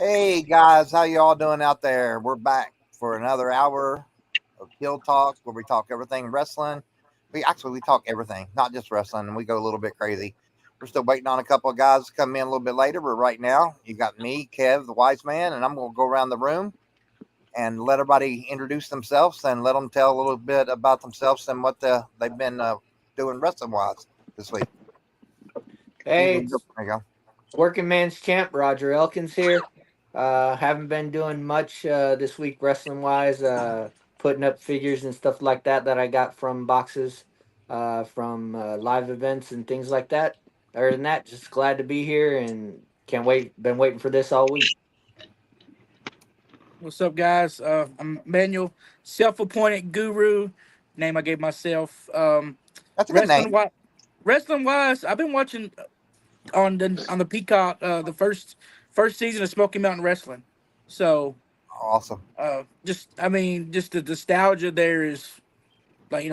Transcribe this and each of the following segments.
Hey guys, how y'all doing out there? We're back for another hour of Heel Talk where we talk everything wrestling. We talk everything, not just wrestling, and we go a little bit crazy. We're still waiting on a couple of guys to come in a little bit later, but right now you got me, Kev, the wise man, and I'm gonna go around the room and let everybody introduce themselves and let them tell a little bit about themselves and what they've been doing wrestling wise this week. Hey, There it's you go. Working Man's Champ, Roger Elkins here. Haven't been doing much this week wrestling wise, putting up figures and stuff like that I got from boxes, from live events and things like that. Other than that, just glad to be here and can't wait. Been waiting for this all week. What's up, guys? I'm Manuel, self-appointed guru. Name I gave myself. That's a good Wrestling name. wise, wrestling wise, I've been watching on the Peacock the first season of Smoky Mountain Wrestling. So Awesome. just the nostalgia there is like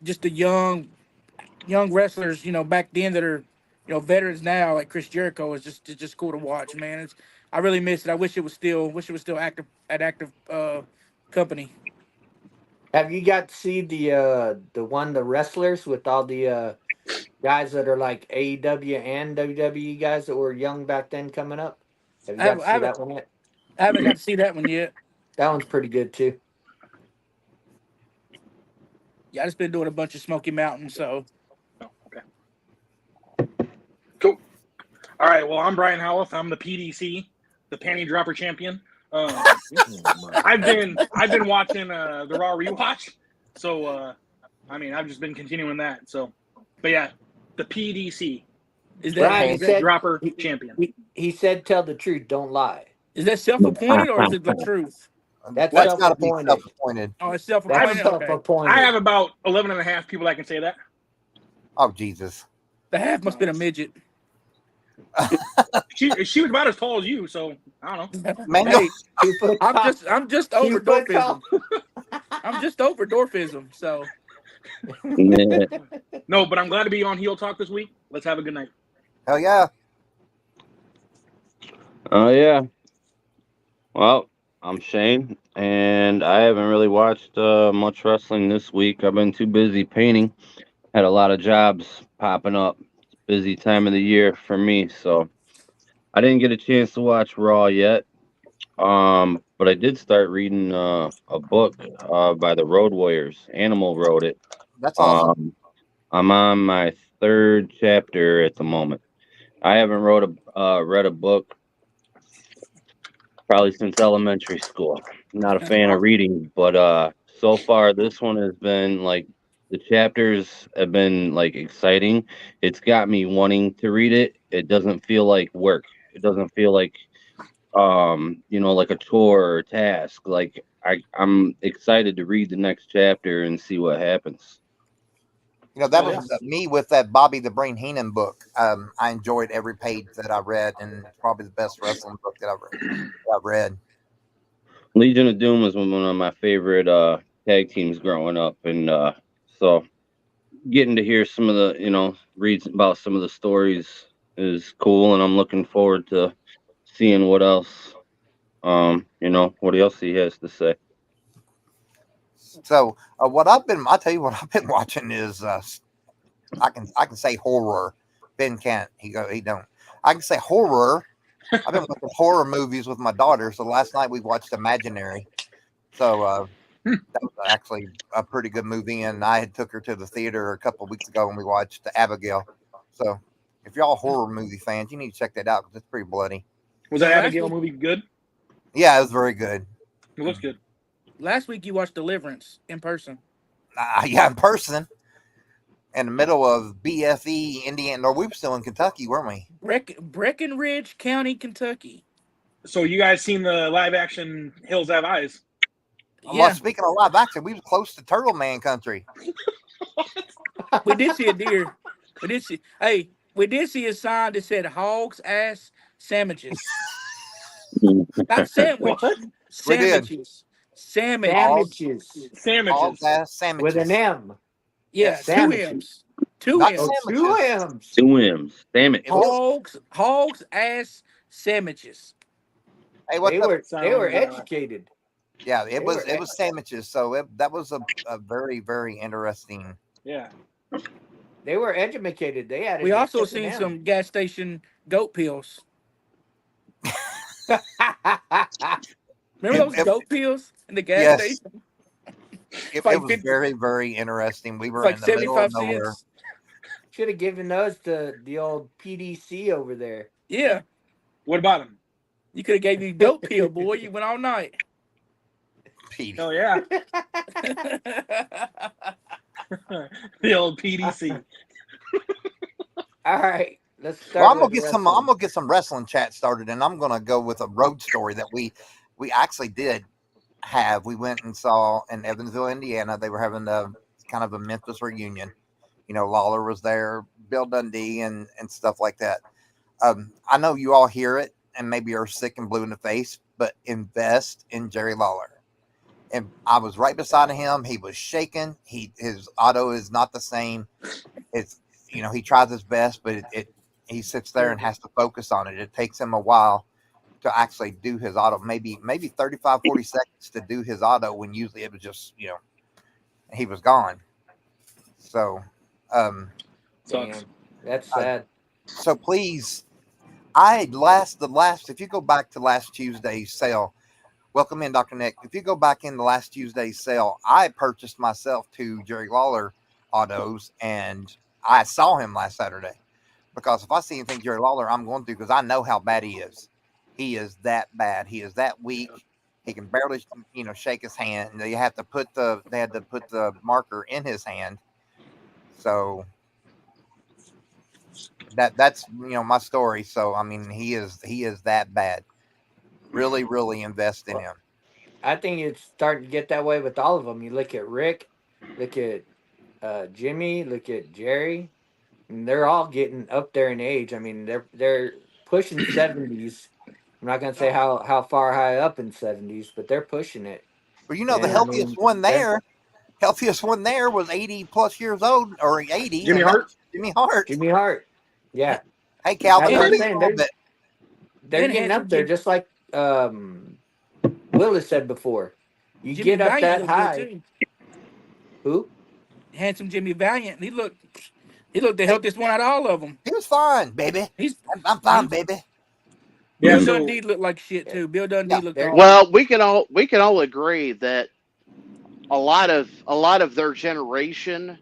just the young wrestlers back then that are veterans now like Chris Jericho is just cool to watch, man. I really miss it. I wish it was still active company. Have you got to see the wrestlers with all the guys that are like AEW and WWE guys that were young back then coming up? Have you I got haven't to I see haven't that one yet? I haven't got to see that one yet. That one's pretty good too. Yeah, I just been doing a bunch of Smoky Mountain, so Oh, okay. Cool. All right. Well, I'm Brian Howarth. I'm the PDC, the Panty Dropper Champion. I've been watching the Raw rewatch, so I've just been continuing that. So, but yeah, the PDC, is that Brian, Panty is that Dropper Champion. he said, "Tell the truth, don't lie." is that self-appointed or is it the truth? That's What? That's got to be self-appointed. self-appointed. Oh, it's That's self-appointed. Okay, I self-appointed. have about 11 and a half people that can say that. Oh Jesus. the half must have been a midget. She was about as tall as you, so I don't know. Manuel. Hey, 2 foot tall. I'm just over 2 foot tall. dwarfism. I'm just over dwarfism. So Yeah. No, but I'm glad to be on Heel Talk this week. Let's have a good night. Hell yeah. Oh yeah. Well, I'm Shane, and I haven't really watched much wrestling this week. I've been too busy painting. Had a lot of jobs popping up. It's a busy time of the year for me, so I didn't get a chance to watch Raw yet. But I did start reading a book by the Road Warriors. Animal wrote it. That's awesome. Um, I'm on my third chapter at the moment. I haven't read a book probably since elementary school. Not a fan of reading, but so far this one has been like the chapters have been like exciting. It's got me wanting to read it. It doesn't feel like work. It doesn't feel like like a chore or task. Like I'm excited to read the next chapter and see what happens. That Oh yeah. was me with that Bobby the Brain Heenan book. I enjoyed every page that I read, and it's probably the best wrestling book that I've read. Legion of Doom was one of my favorite tag teams growing up, and so getting to hear some of the read about some of the stories is cool, and I'm looking forward to seeing what else what else he has to say. So I'll tell you what I've been watching is I can say horror. Ben can't. He don't. I can say horror. I've been watching horror movies with my daughter. So last night we watched Imaginary. So that was actually a pretty good movie, and I had took her to the theater a couple of weeks ago when we watched Abigail. So if y'all horror movie fans, you need to check that out because it's pretty bloody. Was So that last Abigail week- movie good? Yeah, it was very good. It looks good. last week you watched Deliverance in person. Yeah, in person, in the middle of BFE, Indiana. Or we were still in Kentucky, weren't we? Breckenridge County, Kentucky. So you guys seen the live action Hills Have Eyes? Well, Yeah, speaking of live action, we were close to Turtle Man country. we did see a deer. We did see a sign that said "Hog's Ass Sandwiches." Not sandwich. What? We did. Sandwiches. Sandwich. Sandwiches All Sandwiches. that sandwiches. with an M. Yeah, two Sandwiches. M's. Two Not M's. Oh, sandwiches. 2 M's. Two M's. Damn it. It was- Hog's ass sandwiches. Hey, what's They up? were educated. Yeah, They it were was sandwiches. So that was a very, very interesting. Yeah. They were educated. They had. We also seen some gas station goat pills. Remember those goat pills in the gas Yes, station? it Like was 50, very, very interesting. We it's were like in the middle of 75 nowhere. cents. Should have given those to the old PDC over there. Yeah, What about him? you could have gave me goat pill, boy. You went all night. Petey. Hell yeah. The old PDC. All right, let's Well, start I'm gonna with get wrestling. some. I'm gonna get some wrestling chat started, and I'm gonna go with a road story that we actually did have. We went and saw in Evansville, Indiana. They were having a kind of a Memphis reunion. You know, Lawler was there, Bill Dundee, and stuff like that. I know you all hear it and maybe are sick and blue in the face, but invest in Jerry Lawler. And I was right beside him. He was shaking. His auto is not the same. It's he tries his best, but he sits there and has to focus on it. It takes him a while to actually do his auto, maybe 35, 40 seconds to do his auto when usually it was just, he was gone. So, Sucks. Damn, that's sad. so please, if you go back to last Tuesday's sale, welcome in, Dr. Nick. If you go back in the last Tuesday's sale, I purchased myself 2 Jerry Lawler autos, and I saw him last Saturday. Because if I see anything Jerry Lawler, I'm going to, because I know how bad he is. He is that bad. He is that weak. He can barely, shake his hand. They had to put the marker in his hand. So that's my story. So I mean, he is that bad. Really, really invest in him. I think it's starting to get that way with all of them. You look at Rick, look at Jimmy, look at Jerry, and they're all getting up there in age. I mean, they're pushing 70s. I'm not gonna say how far high up in 70s, but they're pushing it. But the And I healthiest mean, one there was 80 plus years old, or 80. Jimmy and that's Hart? Jimmy Hart. Jimmy Hart. Yeah, Hey, Calvin, that's what I'm don't saying. a little bit. They're And getting handsome up there, Jim- just like Willis said before. You Jimmy get up Valiant that looked good high. too. Who? Handsome Jimmy Valiant. He looked the healthiest one out of all of them. He was fine, baby. He's I'm fine, baby. Yeah, Bill so Dundee looked like shit too. Bill Dundee looked awful. Well, we can all agree that a lot of their generation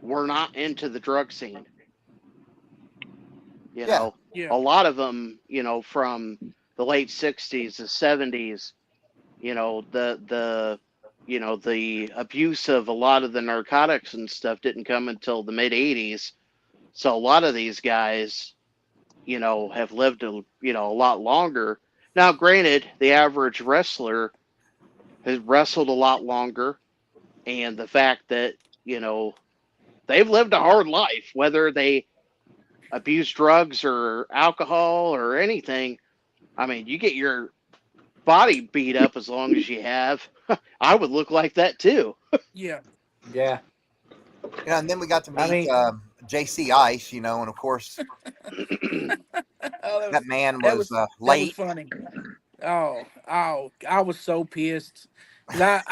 were not into the drug scene. You know, Yeah. a lot of them, from the late 60s, the 70s, the abuse of a lot of the narcotics and stuff didn't come until the mid 80s. So a lot of these guys, have lived a lot longer. Now, granted, the average wrestler has wrestled a lot longer, and the fact that, they've lived a hard life, whether they abuse drugs or alcohol or anything. I mean, you get your body beat up as long as you have. I would look like that too. Yeah. Yeah. And then we got to meet I mean- JC Ice, and of course Oh, that man that was That late. was funny. Oh, I was so pissed. 'Cause I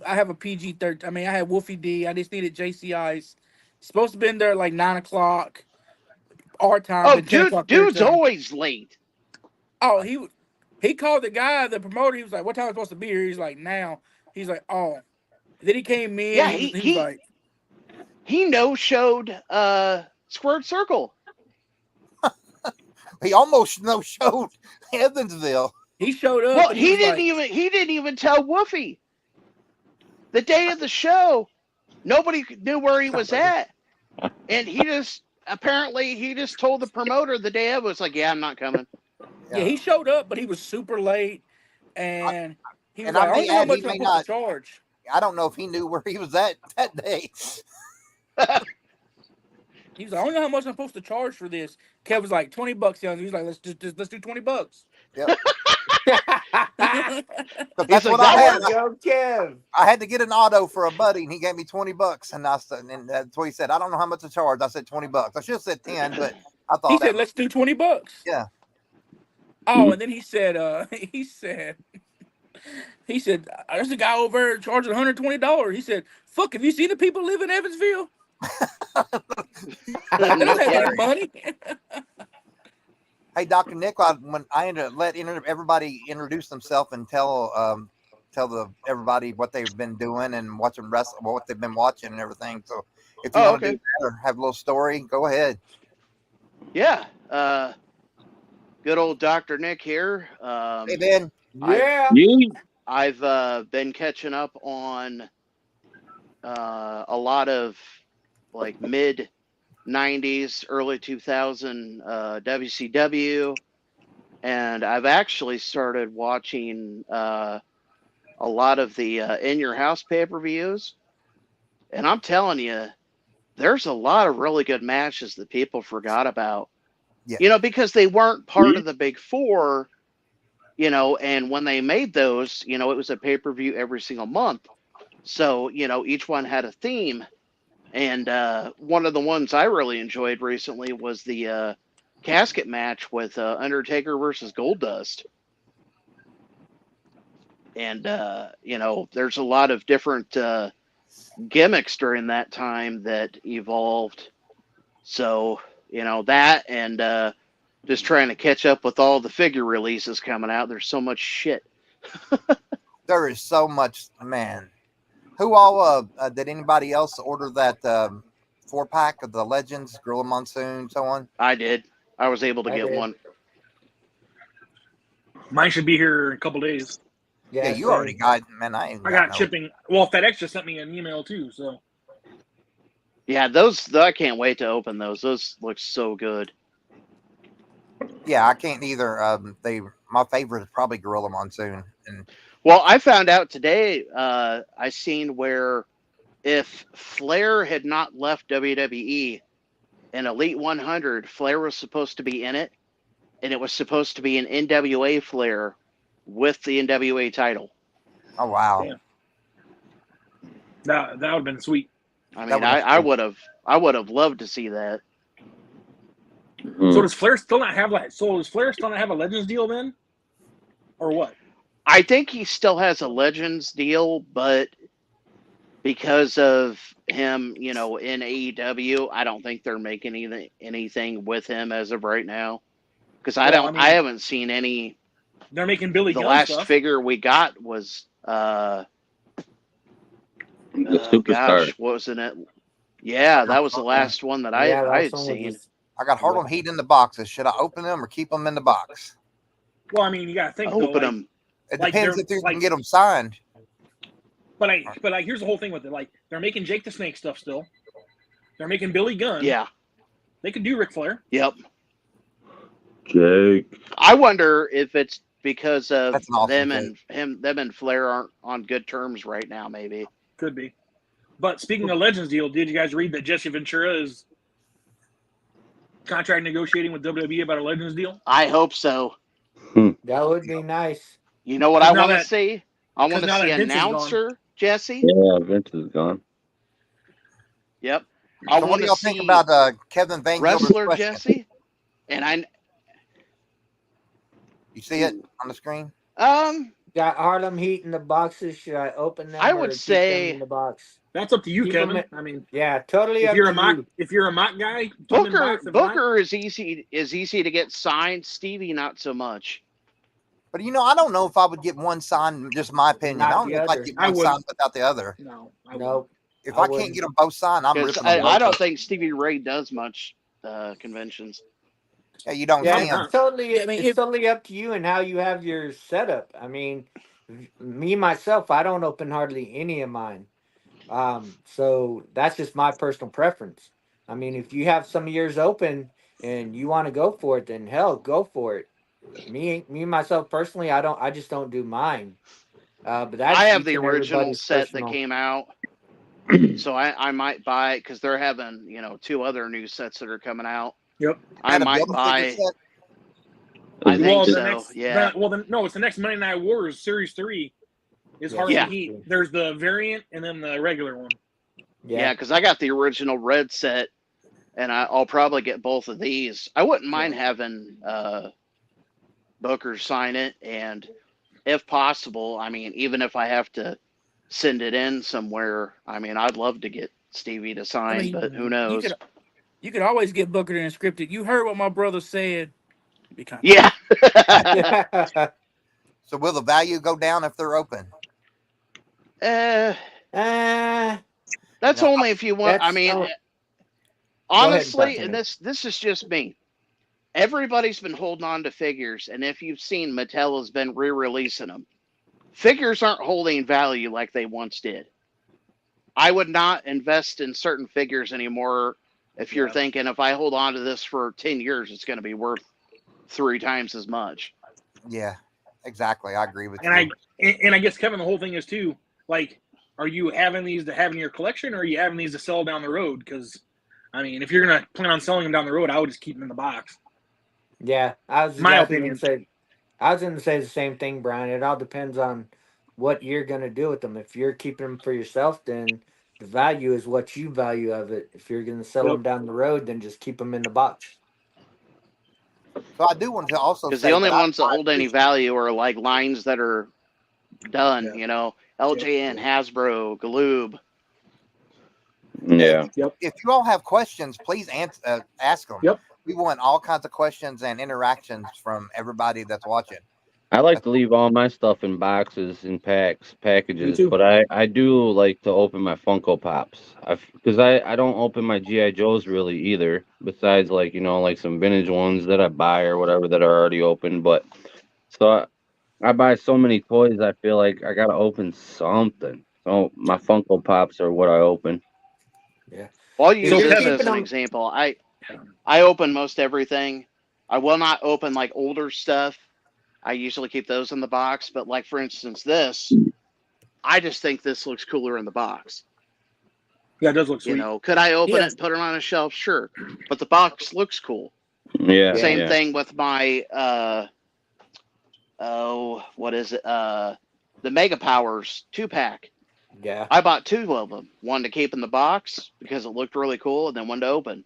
have a PG-13. I mean, I had Wolfie D. I just needed JC Ice. Supposed to been there like 9 o'clock our time. Oh, but 10 o'clock their dude's time. always late. Oh, he called the guy, the promoter. He was like, "What time am I supposed to be here?" He's like, "Now." He's like, "Oh." Then he came in. Yeah, he was like, he no-showed Squirt Circle. He almost showed Evansville. he showed up. Well, and he was didn't like, even tell Woofy. The day of the show, nobody knew where he was at, and he just told the promoter the day of, was like, "Yeah, I'm not coming." Yeah, he showed up, but he was super late, and he was and like, I "I may don't know how add, much he I'm may supposed not- to charge." I don't know if he knew where he was at that day. He was like, "I don't know how much I'm supposed to charge for this." Kev was like, $20, young. He was like, let's do $20. Yep. But He's that's like, what I "That had. works." Yo, Kev. I had to get an auto for a buddy, and he gave me $20. And that's what he said. I don't know how much to charge. I said $20. I should have said 10, but I thought He said, "Let's do $20." Yeah. Oh, and then he said, he said, there's a guy over there charging $120. He said, fuck, have you seen the people live in Evansville? They don't No have any kidding. money. Hey, Dr. Nick, when I let everybody introduce themselves and tell everybody what they've been doing and watching wrestling, what they've been watching and everything. So if you want to do that or have a little story, go ahead. Yeah. Good old Dr. Nick here. Hey, Ben. Yeah. I've been catching up on a lot of like mid 90s, early 2000 WCW, and I've actually started watching a lot of the In Your House pay-per-views, and I'm telling you, there's a lot of really good matches that people forgot about. Yeah. You know, because they weren't part of the big four, you know, and when they made those, you know, it was a pay-per-view every single month. So, you know, each one had a theme. And one of the ones I really enjoyed recently was the casket match with Undertaker versus Goldust. And, you know, there's a lot of different gimmicks during that time that evolved. So, you know, that and just trying to catch up with all the figure releases coming out. There's so much shit. There is so much, man. Who all did anybody else order that 4-pack of the Legends, Gorilla Monsoon, so on? I did. I was able to get one. Mine should be here in a couple days. Yeah, you already got, man. I got shipping. Well, FedEx just sent me an email too. So yeah, those I can't wait to open those. Those look so good. Yeah, I can't either. My favorite is probably Gorilla Monsoon. Well, I found out today. I seen where if Flair had not left WWE in Elite 100, Flair was supposed to be in it, and it was supposed to be an NWA Flair with the NWA title. Oh wow! Damn. That would have been sweet. I mean, I would have loved to see that. So does Flair still not have that? So does Flair still not have a Legends deal then, or what? I think he still has a Legends deal, but because of him, you know, in AEW, I don't think they're making anything with him as of right now. Because I haven't seen any. They're making Billy Gunn The last stuff. figure we got was the Superstar. Gosh, wasn't it? Yeah, that was the last one that I had seen. I got Harlem Heat in the boxes. Should I open them or keep them in the box? Well, I mean, you got to think. Open them. It depends if you can get them signed. But here's the whole thing with it. Like, they're making Jake the Snake stuff still. They're making Billy Gunn. Yeah. They could do Ric Flair. Yep. Jake. I wonder if it's because of awesome them and Flair aren't on good terms right now. Maybe could be. But speaking of Legends deal, did you guys read that Jesse Ventura is contract negotiating with WWE about a Legends deal? I hope so. That would be nice. You know what I want to see? I want to see an announcer, Jesse. Yeah, Vince is gone. Yep. So what do y'all think about Kevin Van wrestler Jesse? And you see it on the screen? Got Harlem Heat in the boxes. Should I open them? I would say in the box. That's up to you, Kevin. I mean, yeah, totally. If you're a mock guy, Booker is easy to get signed. Stevie, not so much. But you know, I don't know if I would get one signed. Just my opinion. I don't know if I'd get one signed without the other. No. If I can't get them both signed, I'm ripping them. I don't think Stevie Ray does much conventions. Yeah, you don't. Yeah, it's totally. I mean, it's totally up to you and how you have your setup. I mean, me myself, I don't open hardly any of mine. So that's just my personal preference. I mean, if you have some of yours open and you want to go for it, then hell, go for it. Me myself personally, I just don't do mine. But that's I have the original set that came out, so I might buy it because they're having 2 other new sets that are coming out. Yep, I might buy. I think so. Yeah. No, it's the next Monday Night Wars Series 3. Is Harlem Heat. There's the variant and then the regular one. Yeah, because I got the original red set, and I'll probably get both of these. I wouldn't mind having Booker sign it, and if possible, I mean, even if I have to send it in somewhere, I mean, I'd love to get Stevie to I sign, mean, but who you knows? could always get Booker and scripted. You heard what my brother said. It'd be kind of Yeah. So will the value go down if they're open? uh, uh, that's No, only if you want. I that's mean, go ahead and talk honestly, to and me. this is just me. Everybody's been holding on to figures, and if you've seen, Mattel has been re-releasing them. Figures aren't holding value like they once did. I would not invest in certain figures anymore if you're thinking if I hold on to this for 10 years, it's going to be worth 3 times as much. Yeah, exactly. I agree with And you. I guess, Kevin, the whole thing is too, like, are you having these to have in your collection, or are you having these to sell down the road? Because, I mean, if you're gonna plan on selling them down the road, I would just keep them in the box. Yeah, I was My exactly going opinion. to say. I was going to say the same thing, Brian. It all depends on what you're going to do with them. If you're keeping them for yourself, then the value is what you value of it. If you're going to sell Yep. them down the road, then just keep them in the box. So I do want to also Because say the only that ones that I hold any appreciate. value are like lines that are done, Yeah. you know, LJN, Hasbro, Galoob. Yeah. Yep. If you all have questions, please ask them. Yep. We want all kinds of questions and interactions from everybody that's watching. I like to leave all my stuff in boxes and packages, too. but I do like to open my Funko Pops. Because I don't open my GI Joes really either. Besides, like like some vintage ones that I buy or whatever that are already open. But so I buy so many toys. I feel like I gotta open something. So my Funko Pops are what I open. Yeah. Well, I'll If use So, you're this Kevin, as keeping an them, example. I open most everything. I will not open like older stuff. I usually keep those in the box. But like for instance, this, I just think this looks cooler in the box. yeah, it does look You sweet. know, could I open yeah. it and put it on a shelf? Sure. But the box looks cool. Yeah, yeah, Same yeah. thing with my what is it? The Mega Powers 2-pack. yeah. I bought 2 of them. One to keep in the box because it looked really cool, and then one to open.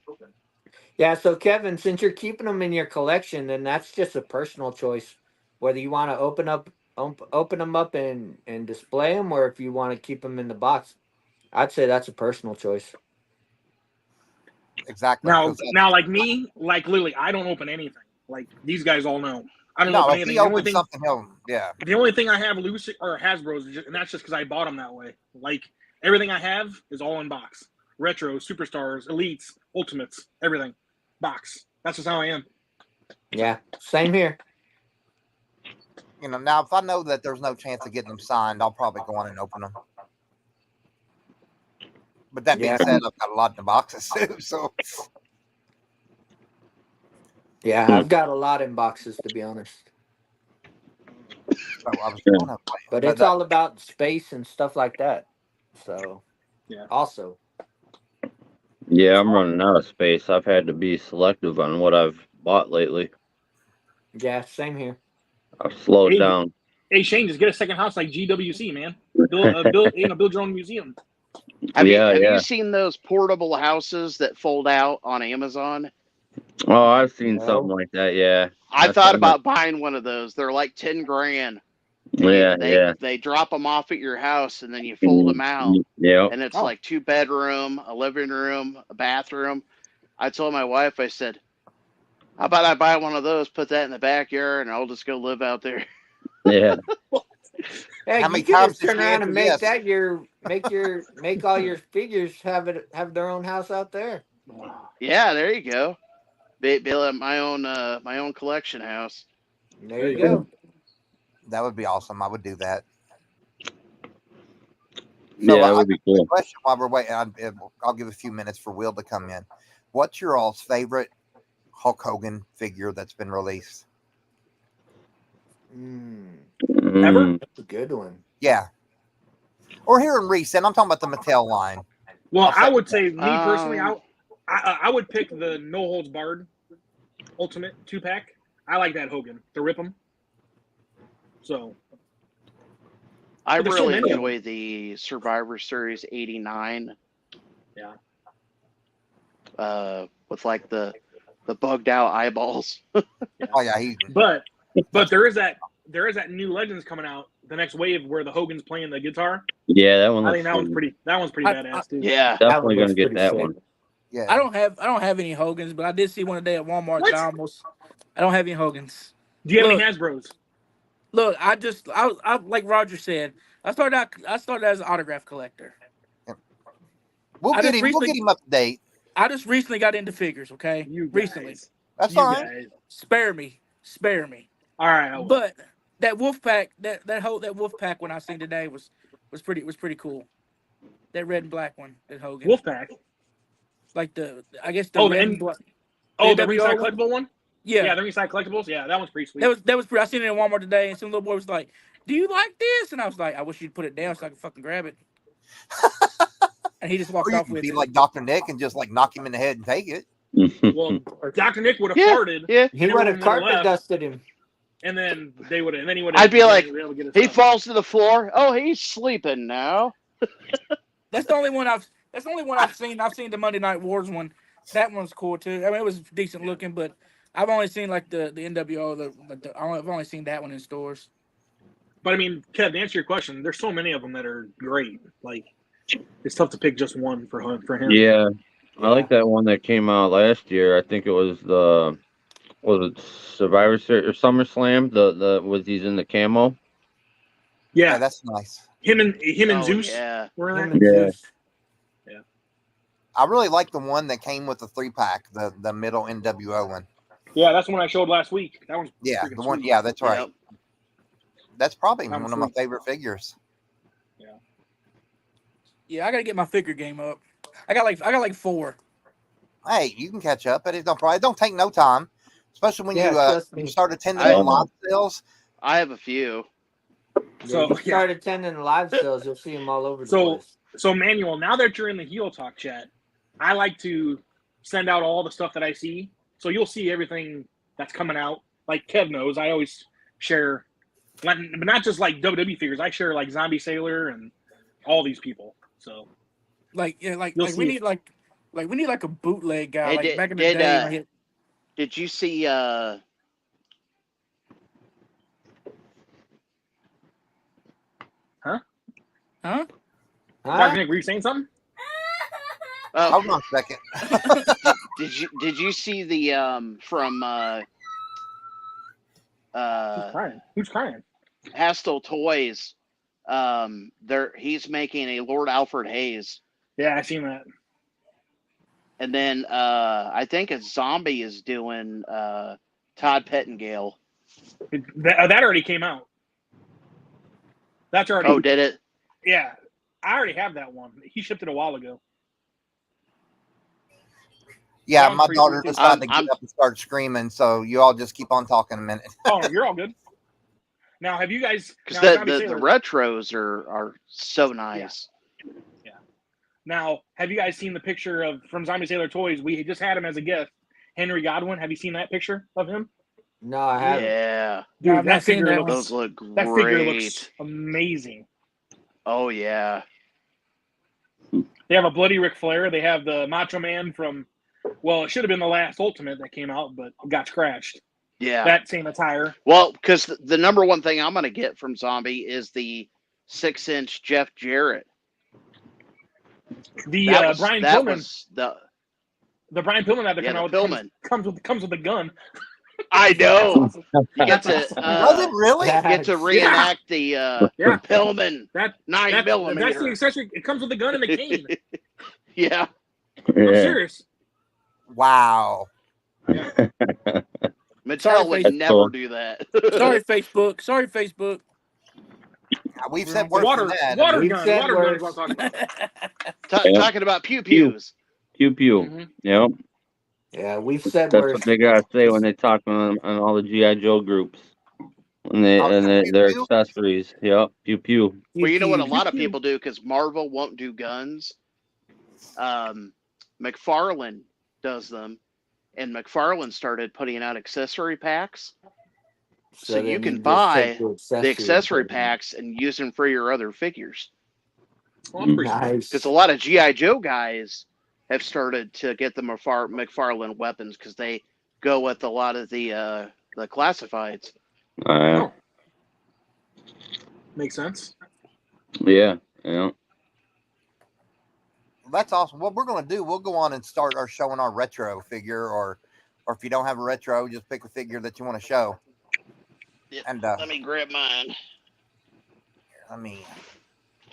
Yeah, so Kevin, since you're keeping them in your collection, then that's just a personal choice. Whether you want to open them up and display them, or if you want to keep them in the box, I'd say that's a personal choice. Exactly. Now, like me, like Lily, I don't open anything. Like these guys all know, I don't No, open if he anything. opens something, The only thing I have loose are Hasbro's, and that's just because I bought them that way. Like everything I have is all in box. Retro, superstars, elites, ultimates, everything, box. That's just how I am. Yeah, same here. Now if I know that there's no chance of getting them signed, I'll probably go on and open them. But that being Yeah. said, I've got a lot in the boxes too. So Yeah, I've got a lot in boxes to be honest. I was going to play. But it's all about space and stuff like that. So Yeah. also. Yeah, I'm running out of space. I've had to be selective on what I've bought lately. Yeah, same here. I've slowed down. Hey Shane, just get a second house like GWC, man. Build your own museum. Have Yeah, you seen those portable houses that fold out on Amazon? Oh, I've seen No. something like that. Yeah. I thought about buying one of those. They're like 10 grand. Yeah. They drop them off at your house and then you fold them out. Yep. And it's like 2-bedroom, a living room, a bathroom. I told my wife, I said, how about I buy one of those, put that in the backyard, and I'll just go live out there. Yeah. Hey, How you many can times just did turn she around answer and make yes? that make all your figures have their own house out there. Yeah, there you go. Be like my own collection house. There you go. That would be awesome. I would do that. Yeah, that I would be got a cool. question while we're waiting. I'll give a few minutes for Will to come in. What's your all's favorite Hulk Hogan figure that's been released? Ever? That's a good one. Yeah. Or here in recent. I'm talking about the Mattel line. Well, I would say me personally, Um, I would pick the No Holds Barred Ultimate 2-pack. I like that Hogan to rip him. So I But there's so really many of enjoy the Survivor Series '89. Yeah. With like the bugged out eyeballs. Oh yeah, But But there is that new Legends coming out, the next wave where the Hogan's playing the guitar. Yeah, that one. I think that one's pretty badass too. Yeah. Definitely looks gonna get pretty that sick. one. Yeah. I don't have any Hogans, but I did see one today at Walmart. What? I don't have any Hogans. Do you have Look. any Hasbros? Look, I like Roger said, I started as an autograph collector. We'll get him up to date. I just recently got into figures, okay? You guys. Recently. That's You fine. guys. Spare me. All right. I will. But that wolf pack, that wolf pack one I seen today was pretty cool. That red and black one, that Hogan. Wolfpack. Like the red and black. Oh, the the NWO Ringside collectible one? Yeah. Yeah, the Ringside collectibles. Yeah, that one's pretty sweet. That was pretty. I seen it in Walmart today, and some little boy was like, "Do you like this?" And I was like, "I wish you'd put it down so I could fucking grab it." And he just walked Or you off can with be it. like Dr. Nick and just like knock him in the head and take it. Well, Dr. Nick would have Yeah, farted. yeah. He would have carpet dusted him. And then he would have. I'd be like, able to get his he stuff. falls to the floor. Oh, he's sleeping now. That's the only one I've seen. I've seen the Monday Night Wars one. That one's cool too. I mean, it was decent looking, but I've only seen like the NWO. I've only seen that one in stores. But I mean, Kev, to answer your question, there's so many of them that are great. Like, it's tough to pick just one for him. Yeah, I like that one that came out last year. I think it was Survivor Series or SummerSlam? The was he's in the camo? Yeah, that's nice. Him and Zeus. Yeah. Were in Him that. and Yeah. Zeus. I really like the one that came with the 3-pack, the middle NWO one. Yeah, that's the one I showed last week. That one's Yeah, freaking the one. sweet. Yeah, that's right. Yep. That's probably That one one's of my sweet. favorite figures. Yeah, I gotta get my figure game up. I got like 4. Hey, you can catch up, but it don't take no time, especially when trust you me. start attending I- the live sales. I have a few. So, You start attending live sales, you'll see them all over the So- place. So, Manuel, now that you're in the Heel Talk chat, I like to send out all the stuff that I see. So you'll see everything that's coming out. Like Kev knows, I always share, but not just like WWE figures. I share like Zombie Sailor and all these people. So We need like a bootleg guy. Hey, Like back in the day. Like, Did you see huh? Dr. Nick, were you saying something? Hold on a second. did you see the from Who's crying? Hastel Toys? He's making a Lord Alfred Hayes, Yeah, I seen that. and then I think a Zombie is doing Todd Pettingale. That already came out. That's already. Oh, did it? Yeah, I already have that one. He shipped it a while ago. Yeah, I'm my pretty daughter cool. decided to get I'm- up and start screaming, so you all just keep on talking a minute. Oh, you're all good. Now, have you guys? Because now, the Zombie Sailor- retros are so nice. Now, have you guys seen the picture from Zombie Sailor Toys? We just had him as a gift. Henry Godwin. Have you seen that picture of him? No, I haven't. Yeah, No, Dude, I've that not seen figure that looks. those look great. That figure looks amazing. Oh yeah. They have a bloody Ric Flair. They have the Macho Man from. Well, it should have been the last Ultimate that came out, but got scratched. Yeah. That same attire. Well, because the number one thing I'm going to get from Zombie is the 6-inch Jeff Jarrett. The That Brian that Pillman. was the The Brian Pillman that they're Yeah, coming the out Pillman. comes with a gun. I know. You get That's to awesome. Does it really? get to reenact the Yeah. Pillman That 9 that's the millimeter. accessory. It comes with a gun and a cane. Yeah. I'm Yeah. serious. Wow. Mattel would Facebook. never do that. Sorry, Facebook. We've said worse Water than that. gun. We've Water said gun is worse. what I'm talking about. Talking about pew pews. Pew pew. Mhm. Yep. Yeah, we've said That's worse. what they gotta say when they talk on all the GI Joe groups. And Oh, their pew pew? accessories. Yep. Pew pew. Well, you know what a Pew, lot of pew. people do because Marvel won't do guns. McFarlane does them, and McFarlane started putting out accessory packs. So then you can just buy take The accessory packs and use them for your other figures. Well, that's pretty cool. Nice. Because a lot of GI Joe guys have started to get the McFarlane weapons because they go with a lot of the classifieds. Yeah. Makes sense. Yeah. That's awesome. What we're going to do, we'll go on and start showing our retro figure, or if you don't have a retro, just pick a figure that you want to show. Yep. And Let me grab mine.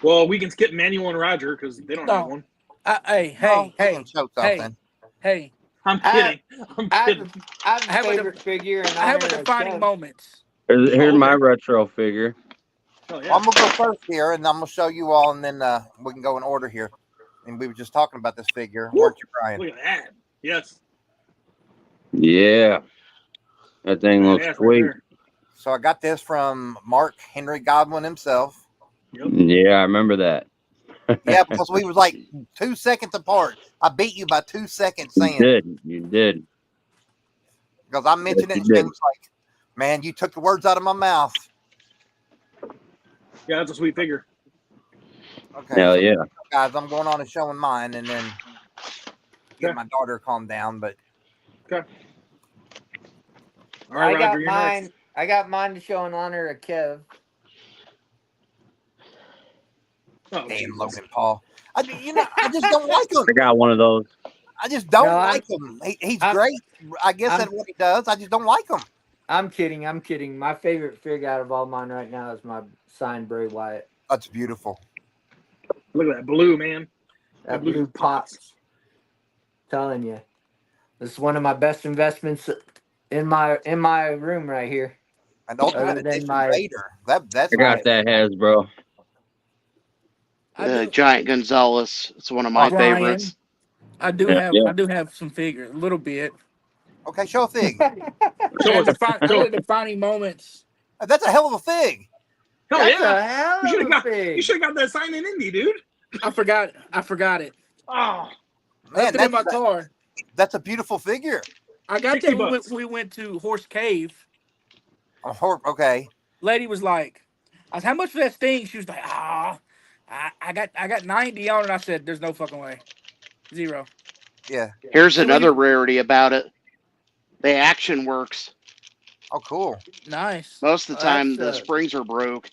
Well, we can skip Manuel and Roger because they don't have one. Hey, show something. Hey. I'm kidding. I have a favorite figure, and I have a defining moments. Here's my retro figure. Oh, yeah. Well, I'm gonna go first here, and I'm gonna show you all, and then we can go in order here. And we were just talking about this figure, weren't you, Brian? Look at that. Yes. Yeah. That thing looks sweet. Right. So I got this from Mark Henry Godwin himself. Yep. Yeah, I remember that. Yeah, because we was like 2 seconds apart. I beat you by 2 seconds saying You did. Because I mentioned it, and Shane was like, man, you took the words out of my mouth. Yeah, that's a sweet figure. Okay. Hell yeah. Guys, I'm going on and showing mine, and then get my daughter calmed down. But okay. All right, Roger, mine. I got mine to show in honor of Kev. Oh, damn, Logan Paul. I just don't like him. I got one of those. I just don't like him. He's great, I guess, at what he does. I just don't like him. I'm kidding. My favorite figure out of all mine right now is my signed Bray Wyatt. That's beautiful. Look at that blue, man. That blue pops. Telling you, this is one of my best investments in my room right here. And Ultimate Edition Vader. That's I got that Hasbro. Giant Gonzalez. It's one of my favorites. I do have some figures, a little bit. Okay, show a fig. Defining moments. That's a hell of a fig. Hell yeah! You should have got that signed in Indy, dude. I forgot it. Oh man, that's in my car. That's a beautiful figure. I got that when we went to Horse Cave. Okay. Lady was like, I was, how much for that thing? She was like, I got 90 on it. I said, there's no fucking way. 0. Yeah. Here's another rarity about it. The action works. Oh, cool. Nice. Most of the time, the springs are broke.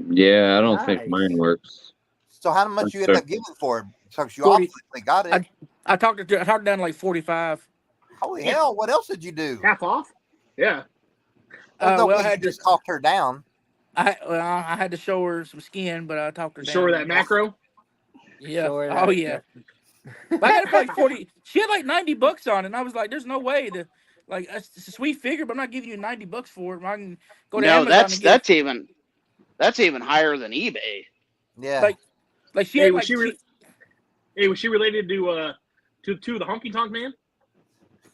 Yeah, I don't think mine works. So how much you end up giving for it? So you obviously got it. I talked it down to like 45. Holy hell! What else did you do? Half off? Yeah. I had just talked her down. I had to show her some skin, but I talked her down. Show her that macro? Yeah. Oh yeah. I got it for like 40. She had like $90 on it, and I was like, "There's no way to, like, it's a sweet figure, but I'm not giving you $90 for it. I can go to Amazon." That's even higher than eBay. Yeah. Like she. Hey, was she related to the Honky Tonk Man?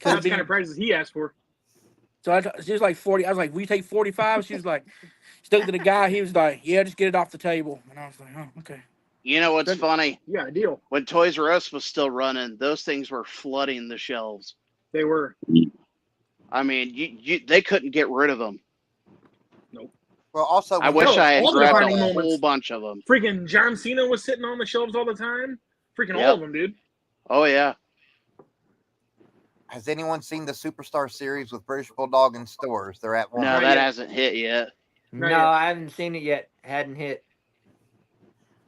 That's the kind of prices he asked for. So she was like 40. I was like, "We take 45." She was like, she looked at the guy. He was like, "Yeah, just get it off the table." And I was like, "Oh, okay." You know what's funny? Yeah, a deal. When Toys R Us was still running, those things were flooding the shelves. They were. I mean, they couldn't get rid of them. Nope. Well, also, I wish I had grabbed a whole bunch of them. Freaking John Cena was sitting on the shelves all the time. Freaking all of them, dude. Oh yeah. Has anyone seen the Superstar series with British Bulldog in stores? They're at one. No, that hasn't hit yet. No, I haven't seen it yet. Hadn't hit.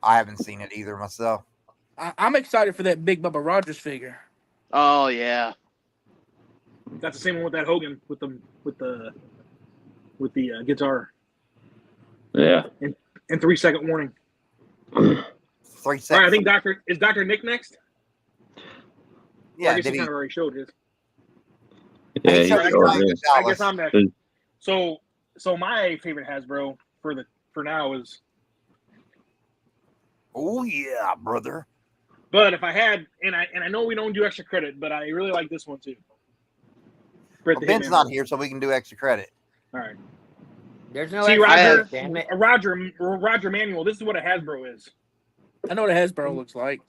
I haven't seen it either myself. I'm excited for that Big Bubba Rogers figure. Oh yeah. That's the same one with that Hogan with the guitar. Yeah. And 3-second warning. 3 seconds. All right, I think Dr. Nick next. Yeah, I guess he kind of already showed his. Yeah, I guess I'm next. So my favorite Hasbro for now is. Oh yeah, brother. But if I had, and I know we don't do extra credit, but I really like this one too. Well, Ben's not here, so we can do extra credret. All right. There's no Roger Manuel. This is what a Hasbro is. I know what a Hasbro looks like.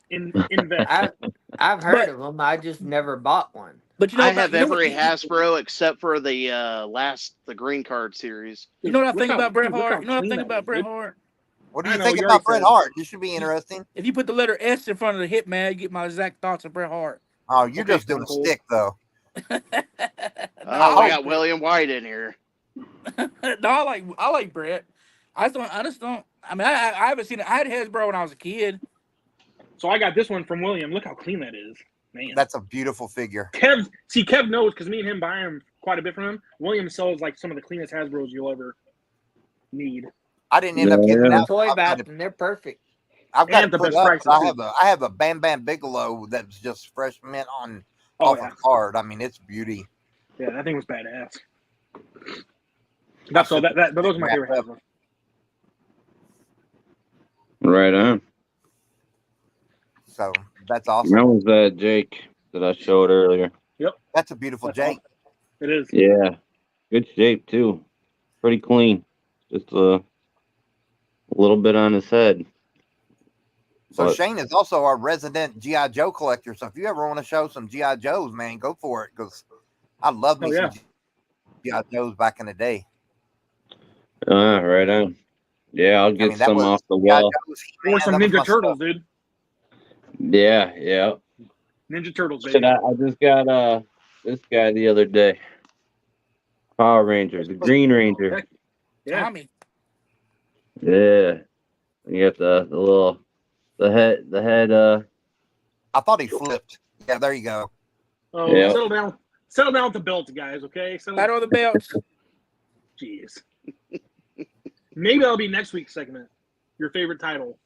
I've heard of them. I just never bought one. But I have every Hasbro except for the Green Card series. You know what I think about Bret Hart? What do you think about Bret Hart? This should be interesting. If you put the letter S in front of the Hitman, you get my exact thoughts of Bret Hart. Oh, you're just doing a stick, though. Oh, we got William White in here. No, I like Brett. I just don't. I mean, I haven't seen it. I had Hasbro when I was a kid. So I got this one from William. Look how clean that is, man. That's a beautiful figure. Kev knows because me and him buy him quite a bit from him. William sells like some of the cleanest Hasbros you'll ever need. I didn't end up getting The that. toy bath, and they're perfect. I've got And it the put best up. prices, I too. have a Bam Bam Bigelow that's just fresh mint on Oh, off yeah. a card. I mean, it's beauty. Yeah, that thing was badass. That's all. Those are my favorite Hasbros. Right on. So that's awesome. That was that Jake that I showed earlier. That's a beautiful That's Jake. It is. Yeah, good shape too. Pretty clean. Just a little bit on his head. So But- Shane is also our resident GI Joe collector. So if you ever want to show some GI Joes, man, go for it because I love me some GI Joes back in the day. Right on. Yeah, I'll get mean, that some was off the G.I. wall. Joes, Or He-Man, some that was my Ninja Turtles, stuff. dude. Yeah. Ninja Turtles, baby. Shit, I just got this guy the other day. Power Ranger, the Green Ranger. Yeah. Tommy. Yeah. You got the head I thought he flipped. Yeah, there you go. Oh, Yeah. settle down. Settle down with the belt, guys, okay? Battle of the Belts. Jeez. Maybe that'll be next week's segment. Your favorite title.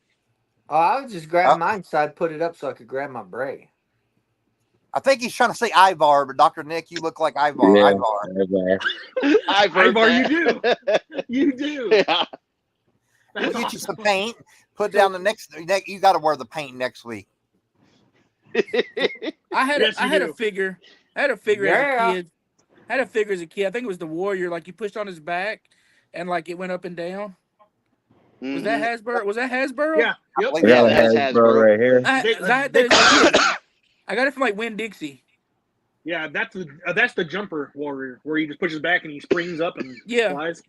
Oh, I would just grab Oh. mine so I'd put it up so I could grab my Bray. I think he's trying to say Ivar, but Dr. Nick, you look like Ivar. Yeah. Ivar. I've heard Ivar, that. you do. You do. Yeah. We'll That's get you some awesome. paint. Put down the next. You got to wear the paint next week. I had Yes, I you had do. a figure. I had a figure Yeah. as a kid. I had a figure as a kid. I think it was the Warrior. Like you pushed on his back, and like it went up and down. Was that Hasbro? Was that Hasbro? Yeah. I Yep. believe I got Yeah, a that's Hasbro Hasbro. right here. I They- had they that as a call kid. it- I got it from like Winn Dixie. Yeah, that's the jumper warrior where he just pushes back and he springs up and Yeah. flies.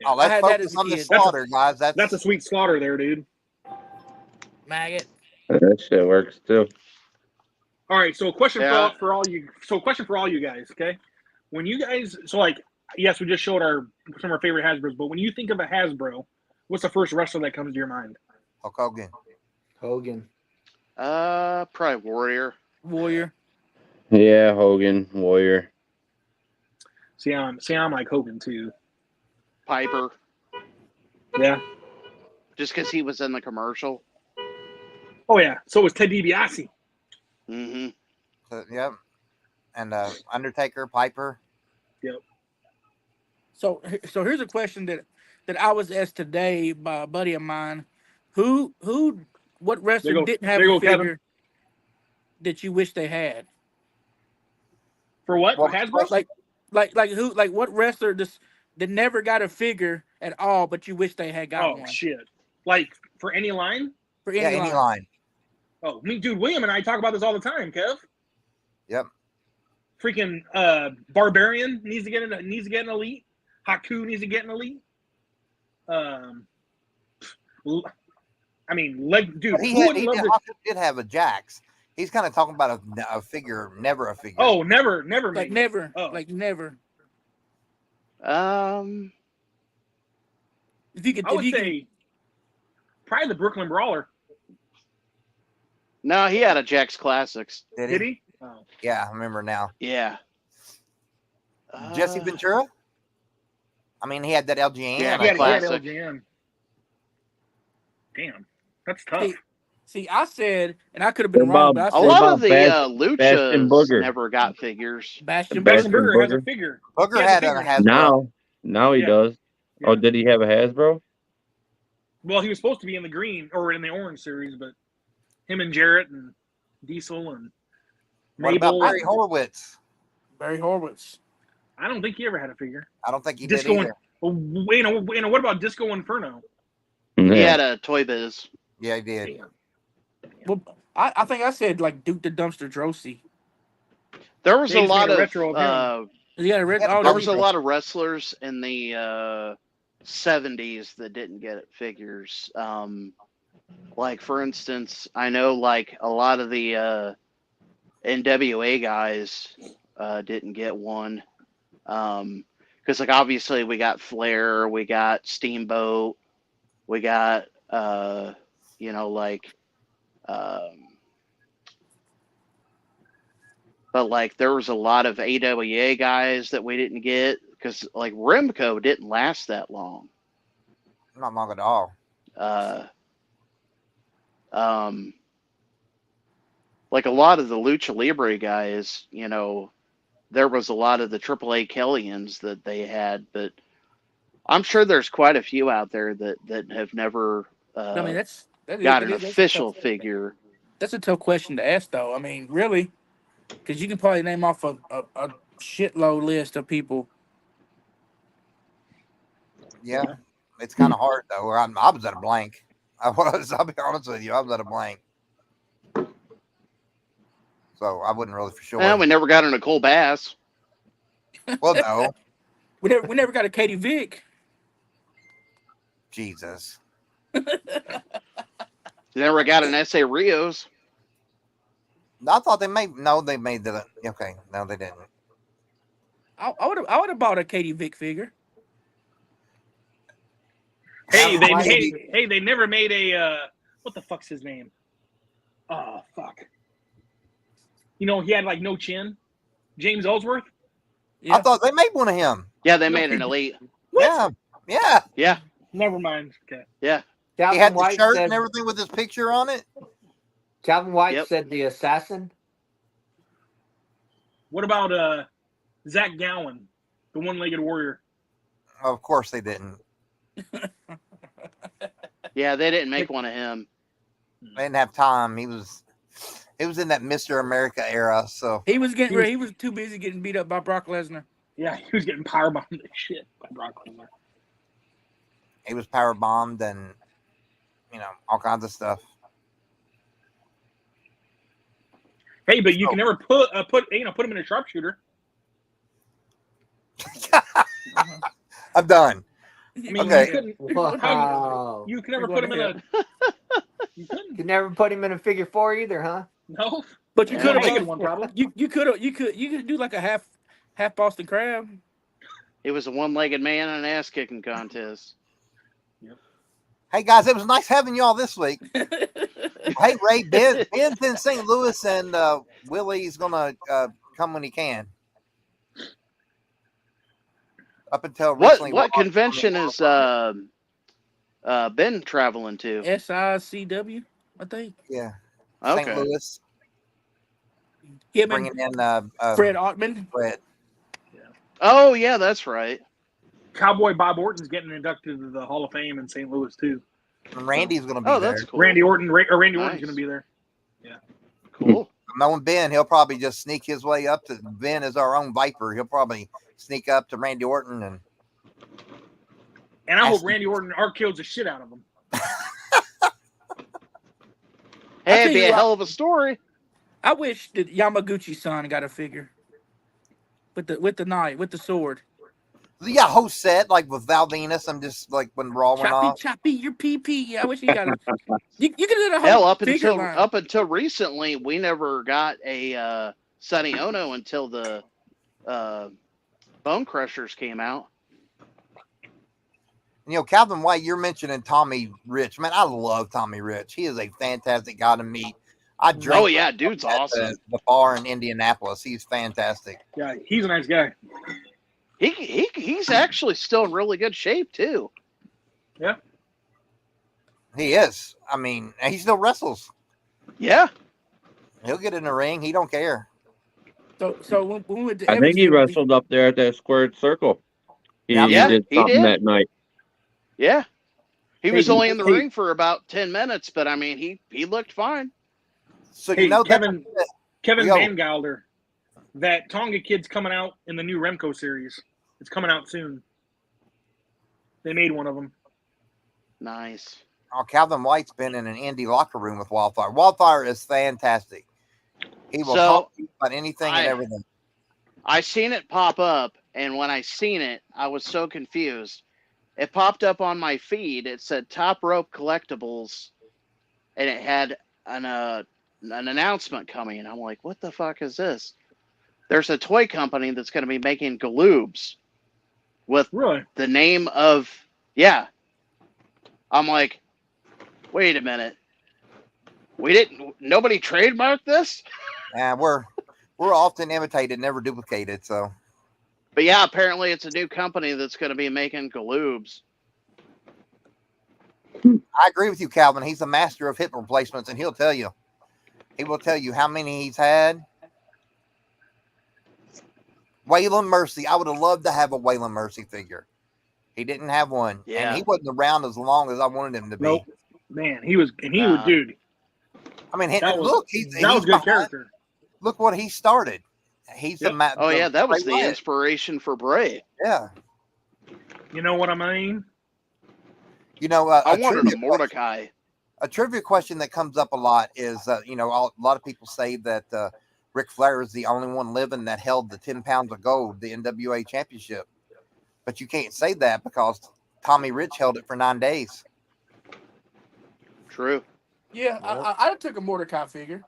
Oh, I let's had that focus as a on the kid. slaughter, guys. That's a sweet slaughter there, dude. Maggot. That shit works too. All right, so a question Yeah. for all you. So a question for all you guys, okay? When you guys, so like, yes, we just showed some of our favorite Hasbros, but when you think of a Hasbro, what's the first wrestler that comes to your mind? Hulk Hogan. Hogan. Probably Warrior. Warrior. Yeah, Hogan, Warrior. See, I'm like Hogan too. Piper. Yeah. Just because he was in the commercial. Oh yeah. So was Ted DiBiase. Mm-hmm. Yep. And Undertaker, Piper. So here's a question that I was asked today by a buddy of mine. What wrestler There you go. didn't have There you a go, Kevin. figure that you wish they had? For what? What For was the Hasbro? Like what wrestler just that never got a figure at all, but you wish they had got Oh one shit! Like for any line? for Yeah, any any line. line. Oh, me, dude. William and I talk about this all the time, Kev. Yep. Freaking Barbarian needs to get an elite. Haku needs to get an elite. I mean, dude, He who wouldn't love this? Haku did have a Jax. He's kind of talking about a figure, never a figure. Oh, never, Like made it. never, Oh. like never. Um, If you could, I would if you say probably the Brooklyn Brawler. no, he had a Jack's Classics. Did he? Oh. Yeah, I remember now. Yeah. Jesse Ventura. I mean, he had that LGN. Yeah, He had classic. LJN. Damn, that's tough. see, I said, and I could have been What wrong, about- but I A said lot about of the Bastion luchas Booger? never got figures. Bastion Bastion Booger. Bastion Burger has a Booger. figure. Booger He has had a a figure. Hasbro. Now he Yeah. does. Yeah. Oh, did he have a Hasbro? Well, he was supposed to be in the green or in the orange series, but him and Jarrett and Diesel and What about Mabel. Barry Horowitz? Barry Horowitz. I don't think he ever had a figure. I don't think he Disco did and either. what about Disco Inferno? He Yeah. had a Toy Biz. Yeah, he did. Well, I think I said like Duke the Dumpster Drosy. There was They a just made lot a of retro of him. He got a red. Yeah, Oh, there no, was he- a lot of wrestlers in the 70s that didn't get figures. Like for instance, I know like a lot of the NWA guys didn't get one. Because like obviously we got Flair, we got Steamboat, we got you know, like but like there was a lot of AWA guys that we didn't get because like Remco didn't last that long. Not long at all. Like a lot of the Lucha Libre guys, you know, there was a lot of the AAA Kellians that they had, but I'm sure there's quite a few out there that have never I mean, got an official figure. That's a tough question to ask, though. I mean, really, because you can probably name off a shitload list of people. Yeah, it's kind of hard though. I was at a blank. I'll be honest with you. I was at a blank. So I wouldn't really for sure. Well, we never got a Nicole Bass. Well, no. We never got a Katie Vick. Jesus. Never got an S.A. Rios. I thought they made. No, they made the. Okay, no, they didn't. I would have bought a Katie Vick figure. Hey, they never made a what the fuck's his name? Oh fuck. You know, he had like no chin. James Ellsworth. Yeah. I thought they made one of him. Yeah, they made an elite. What? Yeah. Never mind. Okay. Yeah. Calvin he had the shirt and everything with his picture on it. Calvin White said the assassin. What about Zach Gowen, the one-legged warrior? Of course they didn't. Yeah, they didn't make one of him. They didn't have time. It was in that Mr. America era, so he was getting he was too busy getting beat up by Brock Lesnar. Yeah, he was getting powerbombed and shit by Brock Lesnar. He was powerbombed and all kinds of stuff. Hey, but you can never put him in a sharpshooter. I'm done. I mean, okay. Wow. You can never put him in a. You could never put him in a figure 4 either, huh? No. But you could have made one problem. You could do like a half Boston Crab. It was a one-legged man in an ass kicking contest. Yep. Hey guys, it was nice having y'all this week. Hey Ray, Ben's in St. Louis and Willie's gonna come when he can. Up until recently, what convention is Ben traveling to? SICW, I think. Yeah. Okay. St. Louis. Him bringing in Fred Ottman. Fred. Yeah. Oh yeah, that's right. Cowboy Bob Orton's getting inducted to the Hall of Fame in St. Louis too. And Randy's going to be there. That's cool. Randy Orton's going to be there. Yeah. Cool. Knowing Ben, he'll probably just sneak his way up to Ben as our own Viper. He'll probably sneak up to Randy Orton and I hope Randy Orton RKO's the shit out of him. Hey, it'd be a hell of a story. I wish that Yamaguchi-san got a figure with the knife, with the sword. Yeah, whole set like with Val Venus. I'm just like when Raw went off. Choppy, your PP. I wish you got a. You could have done a hell whole up until recently. We never got a Sonny Ono until the Bone Crushers came out. Calvin White, you're mentioning Tommy Rich. Man, I love Tommy Rich. He is a fantastic guy to meet. I drink. Oh yeah, dude's awesome. The bar in Indianapolis. He's fantastic. Yeah, he's a nice guy. He's actually still in really good shape too. Yeah, he is. I mean, he still wrestles. Yeah, he'll get in the ring. He don't care. So when we went to I think he wrestled up there at that squared circle. He did something that night. Yeah, he was only in the ring for about 10 minutes, but I mean, he looked fine. So Kevin Van Gelder, that Tonga kid's coming out in the new Remco series. It's coming out soon. They made one of them. Nice. Oh, Calvin White's been in an indie locker room with Wildfire. Wildfire is fantastic. He will talk about anything and everything. I seen it pop up, and when I seen it, I was so confused. It popped up on my feed. It said Top Rope Collectibles, and it had an announcement coming. And I'm like, what the fuck is this? There's a toy company that's going to be making Galoobs. with Really? the name of, yeah. I'm like, wait a minute. Nobody trademarked this? And we're often imitated, never duplicated. So, But yeah, apparently it's a new company that's going to be making galoobs. I agree with you, Calvin. He's a master of hip replacements, and he'll tell you. He will tell you how many he's had. Waylon Mercy. I would have loved to have a Waylon Mercy figure. He didn't have one, Yeah. and he wasn't around as long as I wanted him to be. Nope. Man, he was, dude. I mean, That was, look, that he's was good behind, character. Look what he started. He's Yep. Oh yeah, that was Bray the Wyatt. inspiration for Bray. Yeah. You know what I mean? You know, I wanted a Mordecai. A trivia question that comes up a lot is, a lot of people say that Ric Flair is the only one living that held the 10 pounds of gold, the NWA championship. But you can't say that because Tommy Rich held it for 9 days. True. Yeah, I took a Mordecai figure.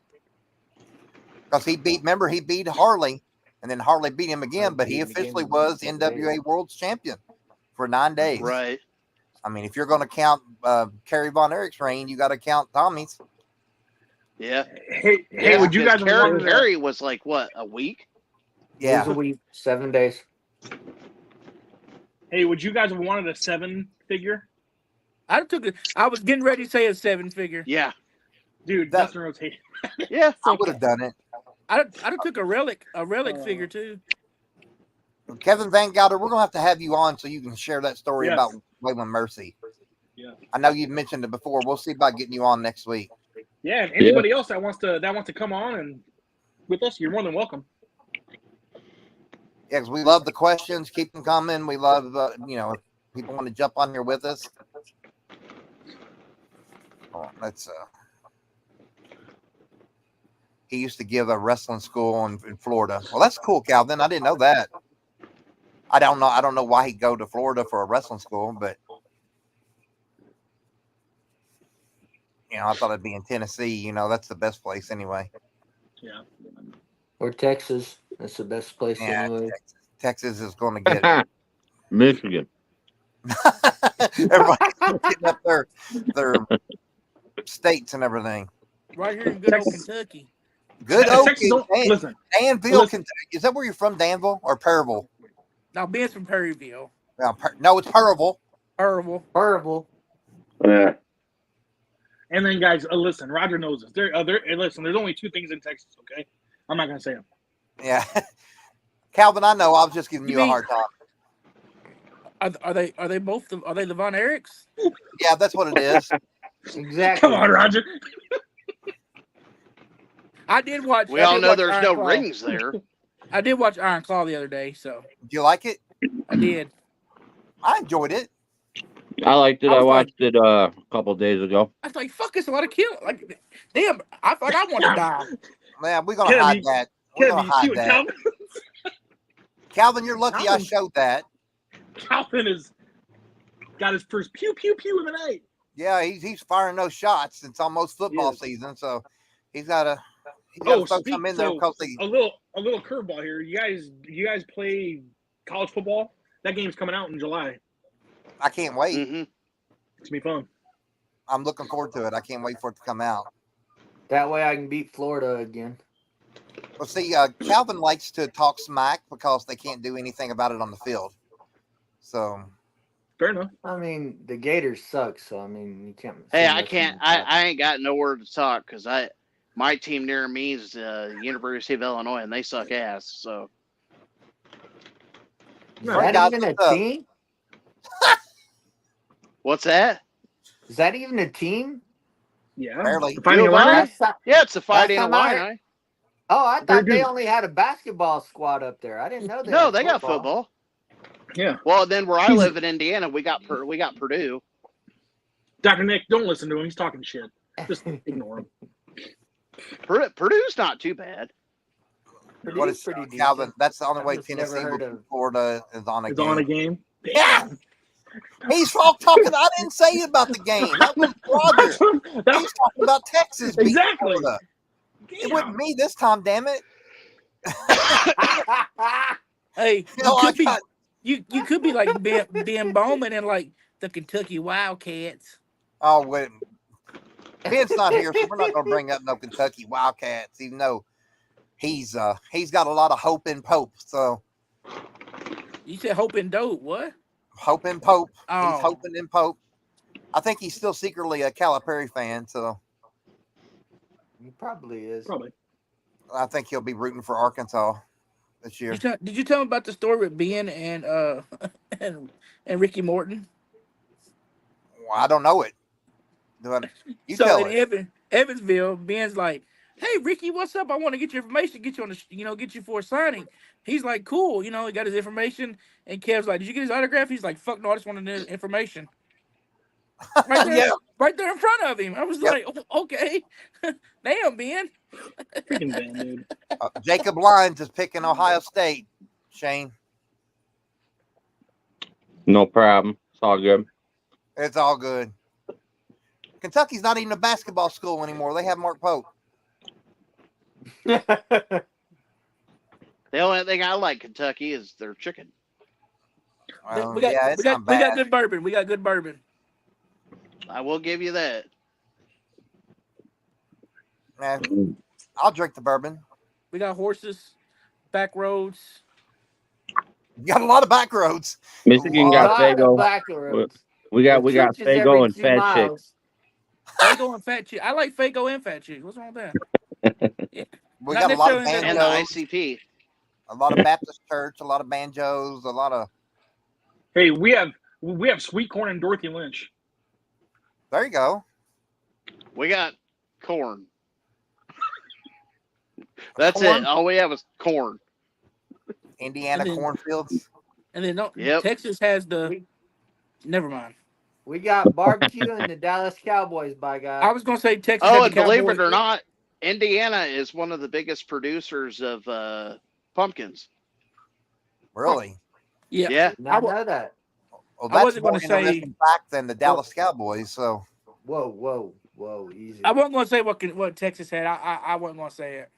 Because he beat Harley, and then Harley beat him again, but he officially was NWA World's Champion for 9 days. Right. I mean, if you're going to count Kerry Von Erich's reign, you got to count Tommy's. Yeah. Hey, would you guys want Kerry was like what, a week? Yeah. It was a week, 7 days. Hey, would you guys have wanted a 7 figure? I took it. I was getting ready to say a 7 figure. Yeah. Dude, That- Dustin Rhodes hated. Yeah. I would have done it. I took a relic figure too. Kevin Van Gelder, we're going to have you on so you can share that story Yes. about Waylon Mercy. Yeah. I know you've mentioned it before. We'll see about getting you on next week. Yeah, and anybody else that wants to come on and with us, you're more than welcome. Yeah, because we love the questions. Keep them coming. We love, if people want to jump on here with us. Oh, let's. He used to give a wrestling school in Florida. Well, that's cool, Calvin. I didn't know that. I don't know why he'd go to Florida for a wrestling school, but I thought it'd be in Tennessee. That's the best place anyway. Yeah. Or Texas. That's the best place anyway. Texas is going to get it. Michigan. Everybody's getting up their states and everything. Right here in good old Kentucky. Good Texas old listen. Danville, Listen. Kentucky. Is that where you're from, Danville or Perryville? Now Ben's from Perryville. No, it's Perryville. Horrible. Yeah. And then, guys, listen. Roger knows this. Listen. There's only 2 things in Texas. Okay, I'm not gonna say them. Yeah, Calvin, I know. I was just giving you a hard time. Are they both? Are they the Von Erichs? Yeah, that's what it is. Exactly. Come on, Roger. I did watch. We all know watch there's Iron no Claw. rings there. I did watch Iron Claw the other day, so Did you like it? I did. I enjoyed it. I liked it. I I was watched it a couple days ago. I was like, "Fuck, it's a lot of kill." Like, damn, I thought I wanted to die. Man, we're gonna hide that. We're Kevin, gonna you see hide what that. Calvin, you're lucky I showed that. Calvin has got his first pew pew pew of the night. Yeah, he's firing those shots. It's almost football season, so he's got to throw some in there because a little curveball here. You guys play college football? That game's coming out in July. I can't wait. Mm-hmm. It's gonna be fun. I'm looking forward to it. I can't wait for it to come out. That way I can beat Florida again. Well, see, Calvin likes to talk smack because they can't do anything about it on the field. So, Fair enough. I mean, the Gators suck, so I mean, you can't. Hey, I can't. I ain't got nowhere to talk because my team near me is University of Illinois, and they suck ass. So Is that even a team? what's that? Is that even a team? Yeah. Barely. The Fighting Illini? Yeah, it's the Fighting Last time Illini. Oh, I They're thought they good. only had a basketball squad up there. I didn't know that. No, they got football. Yeah. Well, then where I live in Indiana, we got Purdue. Dr. Nick, don't listen to him. He's talking shit. Just ignore him. Purdue's not too bad. What is pretty decent. Calvin? That's the only way I've just never Tennessee heard will of- Florida is on a It's game. on a game. Yeah, he's all talking. I didn't say about the game. That was Roger. That He's talking about Texas. beating Exactly. Florida. It wasn't me this time. Damn it! Hey, You know, You could be like Ben Bowman and like the Kentucky Wildcats. Oh, wait. Ben's not here, so we're not going to bring up no Kentucky Wildcats, even though he's got a lot of hope in Pope. So You said Hope and Dope. What? Hope in Pope. Oh. He's hoping in Pope. I think he's still secretly a Calipari fan, so He probably is. Probably. I think he'll be rooting for Arkansas this year. Did you tell him about the story with Ben and and Ricky Morton? Well, I don't know it. You tell in it. Evansville, Ben's like, "Hey Ricky, what's up? I want to get your information, get you on the, get you for a signing." He's like, "Cool," he got his information, and Kev's like, "Did you get his autograph?" He's like, "Fuck no, I just wanted the information." Right there, Yeah. right there in front of him. I was like, oh, "Okay, damn, Ben." Freaking Ben, dude. Jacob Lyons is picking Ohio State. Shane, No problem. It's all good. it's all good. Kentucky's not even a basketball school anymore. They have Mark Pope. The only thing I like Kentucky is their chicken. We got good bourbon. We got good bourbon. I will give you that. Man, I'll drink the bourbon. We got horses, back roads. You got a lot of back roads. Michigan got Fago. Back roads. We got Churches Fago every and 2 Fat miles. Chick. Fago and Fat Chick. I like Fago and Fat Chick. What's wrong with that? Yeah. We Not got a lot of necessarily And banjos, the ICP. a lot of Baptist church, a lot of banjos, a lot of. Hey, we have sweet corn and Dorothy Lynch. There you go. We got corn. That's Corn? it. All we have is corn. Indiana And then- cornfields. And then Yep. Texas has the. Never mind. We got barbecue and the Dallas Cowboys, by God. I was gonna say Texas. Oh, had and the believe Cowboys. it or not, Indiana is one of the biggest producers of pumpkins. Really? Yeah. Yeah. Now know that. Well, I that's wasn't more gonna say- interesting fact than the Dallas Cowboys. So Whoa, easy. I wasn't gonna say what Texas had. I wasn't gonna say it.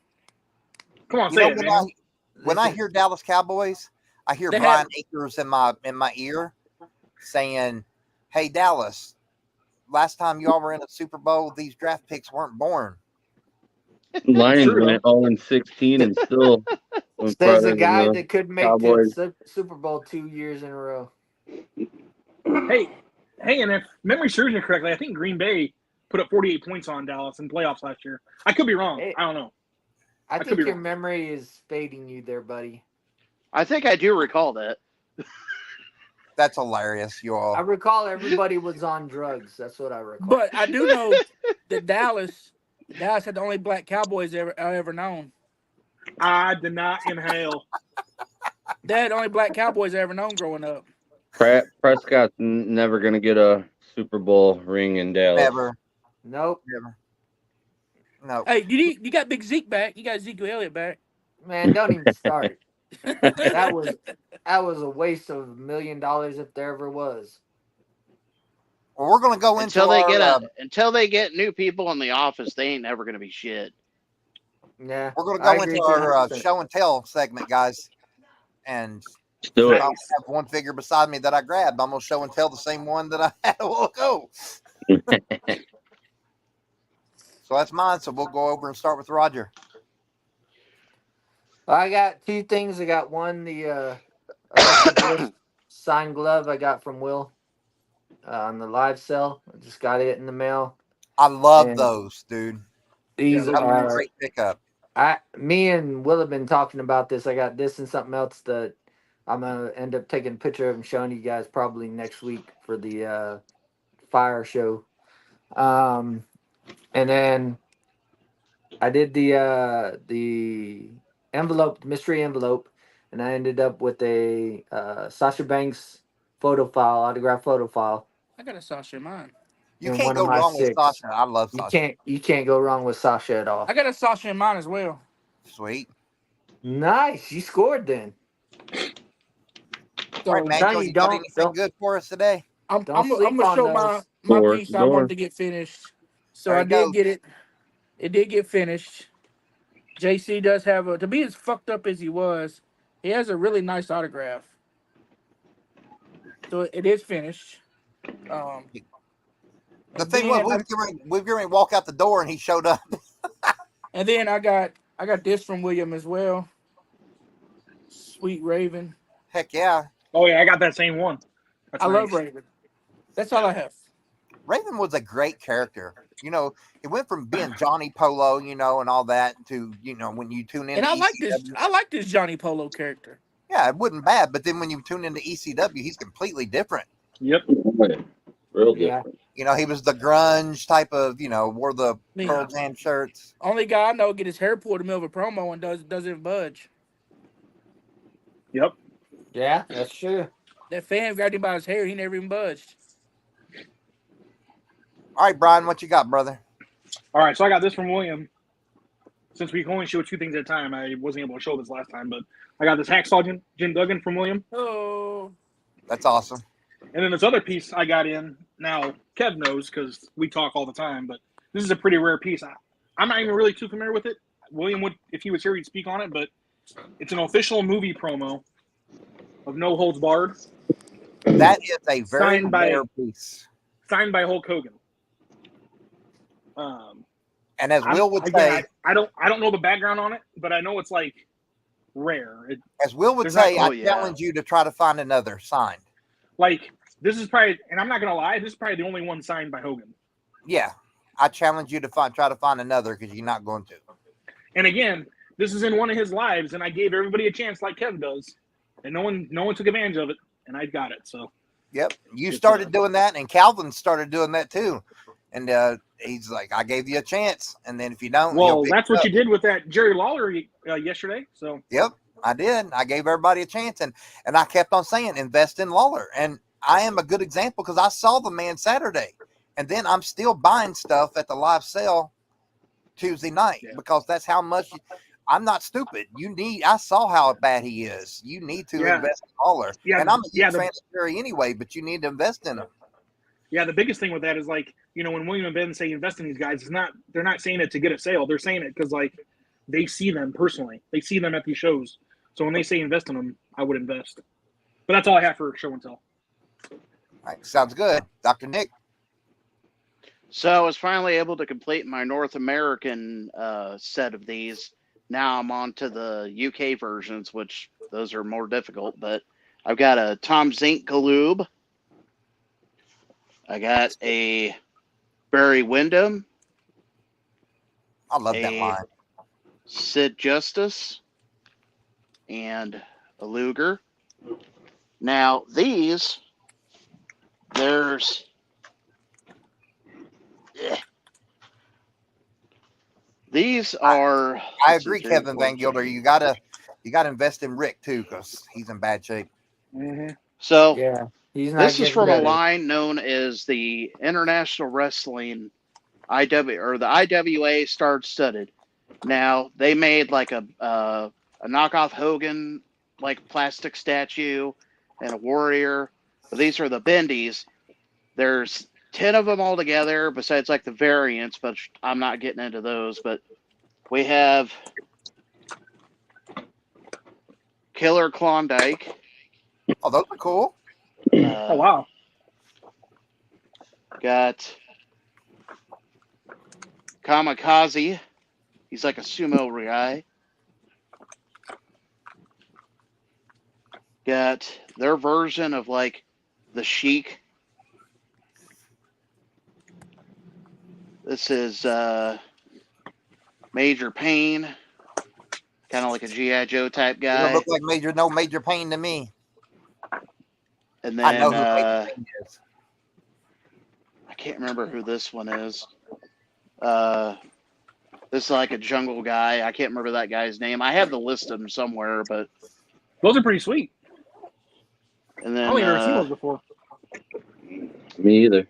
Come on, you say know it, when man. when I hear Dallas Cowboys, I hear They Brian have- Akers in my ear saying, "Hey Dallas, last time y'all were in a Super Bowl, these draft picks weren't born." Lions True. went 0-16 and still went Says farther the than guy the that could make Cowboys. the Super Bowl 2 years in a row. Hey, and if memory serves me correctly, I think Green Bay put up 48 points on Dallas in playoffs last year. I could be wrong. Hey. I don't know. I could think be your wrong. memory is fading you there, buddy. I think I do recall that. That's hilarious, you I all. recall everybody was on drugs. That's what I recall. But I do know that Dallas had the only black Cowboys I ever known. I did not inhale. They had the only black Cowboys I ever known growing up. Prescott's never going to get a Super Bowl ring in Dallas. Never, Nope. never. No. Hey, you got Big Zeke back. You got Ezekiel Elliott back. Man, don't even start. That was a waste of $1 million if there ever was. Well, we're going to go into Until they get new people in the office, they ain't never gonna be shit. Yeah. we're going to I go agree into our 100%. show and tell segment, guys. And Let's do I it. have one figure beside me that I grabbed. I'm going to show and tell the same one that I had a while ago. So that's mine. So we'll go over and start with Roger. I got 2 things. I got one, the signed glove I got from Will on the live sell. I just got it in the mail. I love And those, dude. These Yeah, That was a are great pickup. me and Will have been talking about this. I got this and something else that I'm gonna end up taking a picture of and showing you guys probably next week for the fire show. And then I did the envelope, mystery envelope, and I ended up with a Sasha Banks autograph photo file. I got a Sasha in mine. You And can't one of go my wrong with 6. Sasha. I love Sasha. You can't go wrong with Sasha at all. I got a Sasha in mine as well. Sweet. Nice, you scored then. So All right, man. Tony, You got anything don't- good for us today? I'm Don't sleep gonna on show those. my Door, piece I door. wanted to get finished. So There I you did go. get it. It did get finished. JC does have to be as fucked up as he was, he has a really nice autograph. So it is finished. The And thing was, then we were going to walk out the door, and he showed up. I got this from William as well. Sweet Raven. Heck yeah. Oh yeah, I got that same one. That's I love nice. Raven. That's all I have. Raven was a great character. You know, it went from being Johnny Polo, you know, and all that to, you know, when you tune in And to I like this. ECW. I like this Johnny Polo character. Yeah, it wasn't bad. But then when you tune into ECW, he's completely different. Yep. Real Yeah. different. You know, he was the grunge type of, you know, wore the Pearl Jam shirts. Only guy I know get his hair pulled in the middle of a promo and doesn't budge. Yep. Yeah, that's true. That fan grabbed him by his hair. He never even budged. All right, Brian, what you got, brother? All right, so I got this from William. Since we can only show 2 things at a time, I wasn't able to show this last time, but I got this Hacksaw Jim Duggan from William. Oh, That's awesome. And then this other piece I got in, now Kev knows because we talk all the time, but this is a pretty rare piece. I'm not even really too familiar with it. William would, if he was here, he'd speak on it, but it's an official movie promo of No Holds Barred. That is a very Signed by- rare piece. Signed by Hulk Hogan. And as Will would say, I don't know the background on it, but I know it's like rare. as Will would There's say, not- I oh, yeah. challenge you to try to find another signed. Like, this is probably, and I'm not gonna lie, this is probably the only one signed by Hogan. Yeah, I challenge you to try to find another because you're not going to. And again, this is in one of his lives, and I gave everybody a chance like Kev does, and no one took advantage of it, and I got it. So Yep, you It's, started doing that, and Calvin started doing that too. And he's like, I gave you a chance, and then if you don't, well, that's what you did with that Jerry Lawler yesterday. So Yep, I did. I gave everybody a chance, and I kept on saying, invest in Lawler. And I am a good example because I saw the man Saturday, and then I'm still buying stuff at the live sale Tuesday night because that's how much. I'm not stupid. I saw how bad he is. You need to invest in Lawler. Yeah, and I'm a huge the- fan of Jerry anyway, but you need to invest in him. yeah, the biggest thing with that is like, you know, when William and Ben say invest in these guys, they're not saying it to get a sale. They're saying it because like they see them personally. They see them at these shows. So when they say invest in them, I would invest. But that's all I have for show and tell. All right, sounds good, Dr. Nick. So I was finally able to complete my North American set of these. Now I'm on to the UK versions, which those are more difficult. But I've got a Tom Zink Galoob. I got a Barry Windham. I love that a line. Sid Justice, and a Luger. Now these, these are. I agree, Kevin Van Gilder. You gotta invest in Rick too because he's in bad shape. Mm-hmm. So Yeah, he's not. this is getting from a better. line known as the International Wrestling the IWA Star Studded. Now they made like a knockoff Hogan like plastic statue and a Warrior. But these are the bendies. There's 10 of them all together besides like the variants, but I'm not getting into those. But we have Killer Klondike. Oh, those are cool. Oh wow. Got Kamikaze. He's like a sumo guy. Got their version of like the Sheik. This is Major Payne. Kind of like a G.I. Joe type You guy. look like Major Pain to me. And I then know who Major Pain is. I can't remember who this one is. This is like a jungle guy. I can't remember that guy's name. I have the list of them somewhere, but Those are pretty sweet. and I then only ever seen those before. Me either.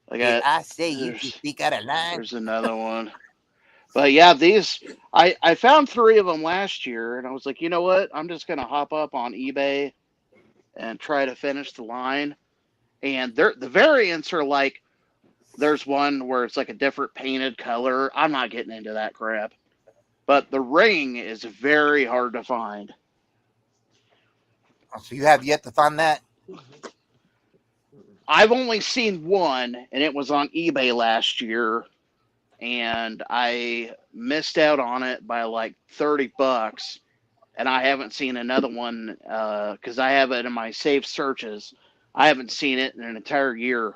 I got I say you there's- can speak out of line. there's another one. But yeah, these I found 3 of them last year, and I was like, you know what? I'm just gonna hop up on eBay and try to finish the line. And the variants are like, there's one where it's like a different painted color. I'm not getting into that crap. But the ring is very hard to find. So you have yet to find that? I've only seen one, and it was on eBay last year, and I missed out on it by like $30, and I haven't seen another one because I have it in my saved searches. I haven't seen it in an entire year.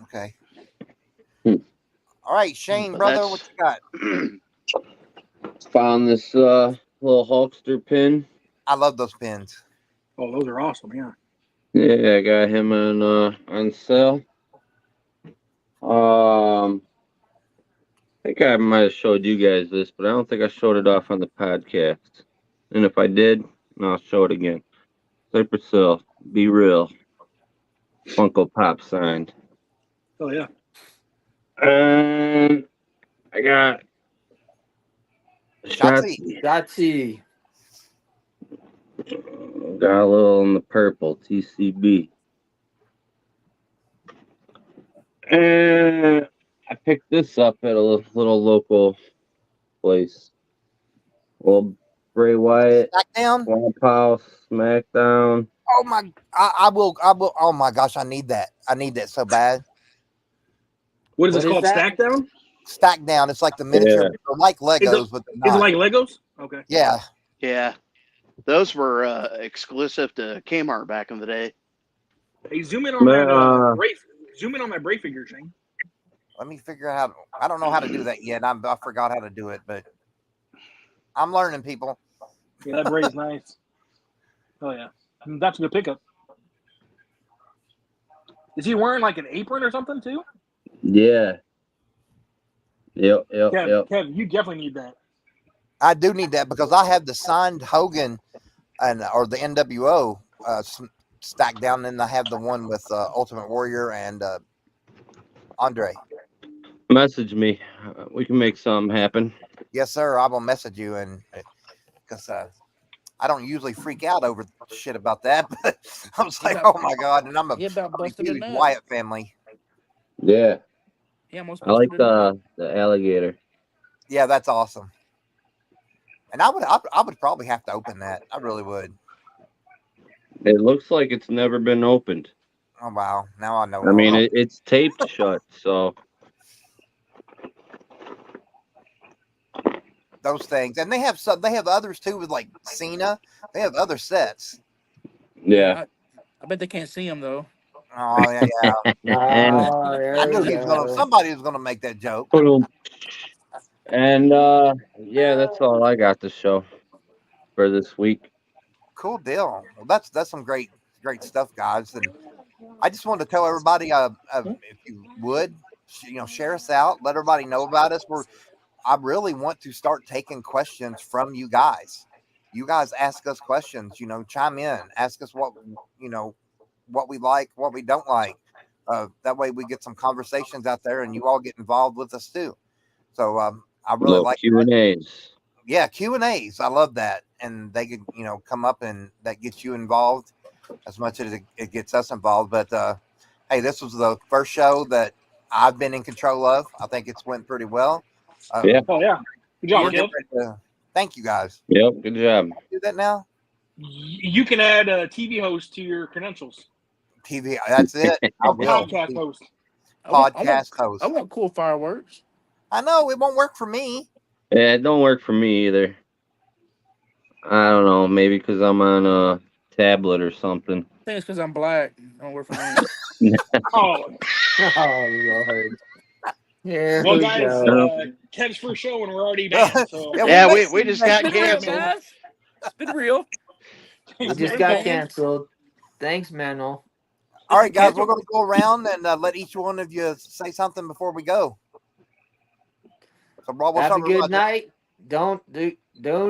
Okay. Hmm. All right, Shane, But brother, what you got? Found this little Hulkster pin. I love those pins. Oh, those are awesome. Yeah. Yeah, I got him on sale. I think I might have showed you guys this, but I don't think I showed it off on the podcast. And if I did, I'll show it again. Cypress Hill, Be Real, Funko Pop signed. Oh yeah. And I got Shotzi. Shotzi. Got a little in the purple, TCB. And I picked this up at a little local place. Little Bray Wyatt, Smackdown. Swamp House, SmackDown. Oh my! I will. Oh my gosh! I need that. I need that so bad. What is What this is called? that? Stack down? Stack down. It's like the miniature, they're like Legos, but they're Is it not. like Legos? Okay. Yeah. Yeah, those were exclusive to Kmart back in the day. Hey, zoom in on that Bray figure, Shane. Let me figure out how. I don't know how to do that yet. I forgot how to do it, but I'm learning, people. Yeah, that Bray is nice. Oh yeah, that's a good pickup. Is he wearing like an apron or something too? Yeah. Yep. Kev, you definitely need that. I do need that because I have the signed Hogan or the NWO stacked down, and I have the one with Ultimate Warrior and Andre. Message me. We can make something happen. Yes, sir. I will message you, and because I don't usually freak out over shit about that, but I was like, oh my god, and I'm a huge Wyatt family. Yeah. Yeah, most I like the alligator. Yeah, that's awesome. And I would probably have to open that. I really would. It looks like it's never been opened. Oh wow! Now I know. I mean, it's taped shut, so those things, and they have others too with like Cena. They have other sets. Yeah. I bet they can't see them though. Oh yeah. I knew somebody was gonna make that joke. And yeah, that's all I got to show for this week. Cool deal. Well, that's some great stuff, guys. And I just wanted to tell everybody, if you would, share us out, let everybody know about us. I really want to start taking questions from you guys. You guys ask us questions, chime in, ask us what we like, what we don't like. That way we get some conversations out there and you all get involved with us too. So I really like Q&As. Yeah, Q&As. I love that. And they could, come up and that gets you involved as much as it gets us involved. But hey, this was the first show that I've been in control of. I think it's went pretty well. Yeah. Oh yeah. Good job, Kev. Thank you guys. Yep, good job. Do that now? You can add a TV host to your credentials. TV, that's it. I will. Podcast host. Podcast host. I want cool fireworks. I know it won't work for me. Yeah, it don't work for me either. I don't know, maybe because I'm on a tablet or something. I think it's because I'm black. It don't work for me. Oh Lord. Yeah. Well, guys, Kev's first show and we're already banned. So. Yeah, we just got canceled. It's been real. We just got canceled. Thanks, Manuel. All right, guys, we're going to go around and let each one of you say something before we go. So, Rob, have a good night. Do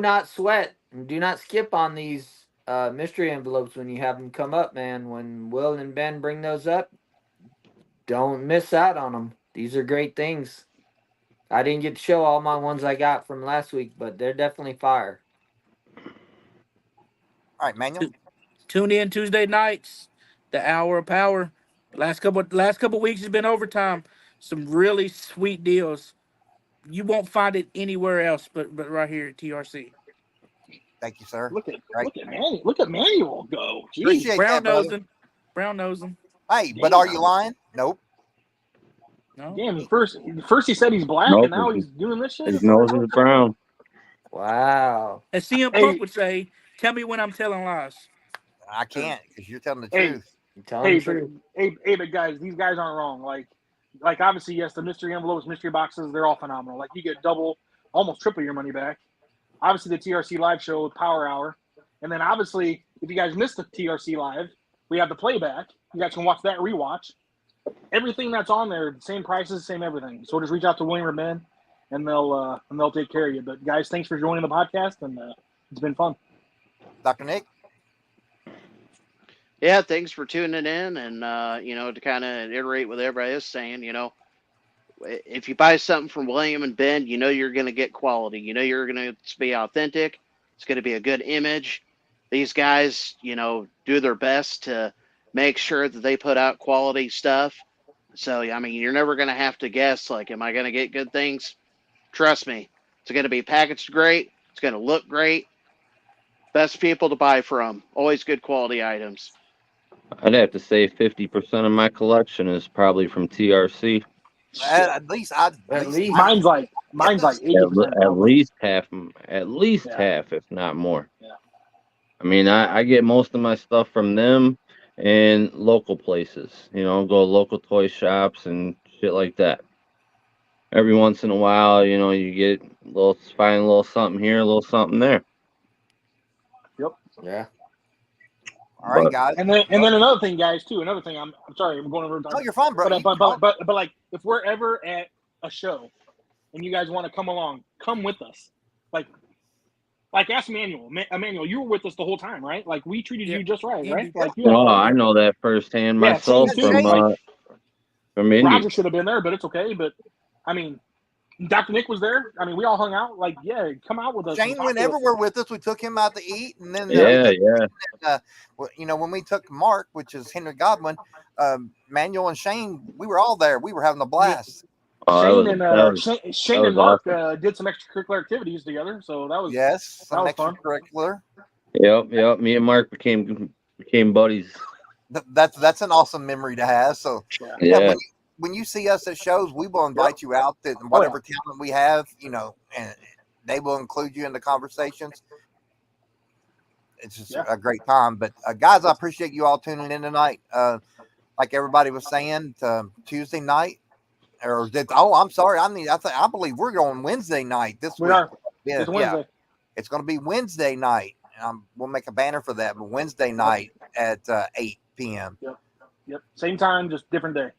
not sweat. And do not skip on these mystery envelopes when you have them come up, man. When Will and Ben bring those up, don't miss out on them. These are great things. I didn't get to show all my ones I got from last week, but they're definitely fire. All right, Manuel. Tune in Tuesday nights, the Hour of Power. Last couple weeks has been overtime. Some really sweet deals. You won't find it anywhere else but right here at TRC. Thank you, sir. Look at Manuel go. Appreciate brown that, brother. nosing. Brown knows him. Hey, but are you lying? Nope. No. Damn, first he said he's black, Nope. and now he's doing this shit. His nose is brown. Wow. As CM Hey. Punk would say, "Tell me when I'm telling lies." I can't because you're telling the Hey. truth. You telling Hey, the but truth. but guys, these guys aren't wrong. Like obviously, yes, the mystery envelopes, mystery boxes, they're all phenomenal. Like you get double, almost triple your money back. Obviously, the TRC live show with Power Hour, and then obviously, if you guys missed the TRC live, we have the playback. You guys can watch that rewatch. Everything that's on there, same prices, same everything. So just reach out to William or Ben, and they'll take care of you. But guys, thanks for joining the podcast, and it's been fun. Dr. Nick? Yeah, thanks for tuning in, and to kind of iterate what everybody is saying. If you buy something from William and Ben, you're going to get quality. You're going to be authentic. It's going to be a good image. These guys, do their best to make sure that they put out quality stuff. So, I mean, you're never going to have to guess, like, am I going to get good things? Trust me, it's going to be packaged great. It's going to look great. Best people to buy from. Always good quality items. I'd have to say 50% of my collection is probably from TRC. At least Mine's like 80%. At least half, if not more. Yeah. I mean, I get most of my stuff from them and local places. Go to local toy shops and shit like that. Every once in a while, you find a little something here, a little something there. Yep. Yeah. All right, guys. And then another thing, guys, too. Another thing. I'm sorry, I'm going over time. No, you're fine, bro. But like, if we're ever at a show and you guys want to come along, come with us. Like ask Emmanuel. Emmanuel, you were with us the whole time, right? Like we treated you just right, right? Like I know that firsthand myself from Indy. Roger should have been there, but it's okay. But I mean, Dr. Nick was there. I mean, we all hung out. Like, yeah, come out with us. Shane went everywhere with us. We took him out to eat, and then when we took Mark, which is Henry Godwin, Manuel and Shane, we were all there. We were having a blast. Shane and Mark did some extracurricular activities together, so that was some fun. extracurricular. Yep. Me and Mark became buddies. That's an awesome memory to have. So yeah. When you see us at shows, we will invite you out to whatever talent we have, and they will include you in the conversations. It's just a great time. But guys, I appreciate you all tuning in tonight. Like everybody was saying, Tuesday night, I'm sorry. I believe we're going Wednesday night this week. It's Wednesday. It's going to be Wednesday night. We'll make a banner for that. But Wednesday night at 8 p.m. Yep. Same time, just different day.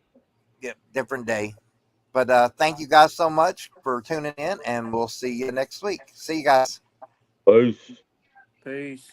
Yep, different day. But thank you guys so much for tuning in, and we'll see you next week. See you guys. Peace. Peace.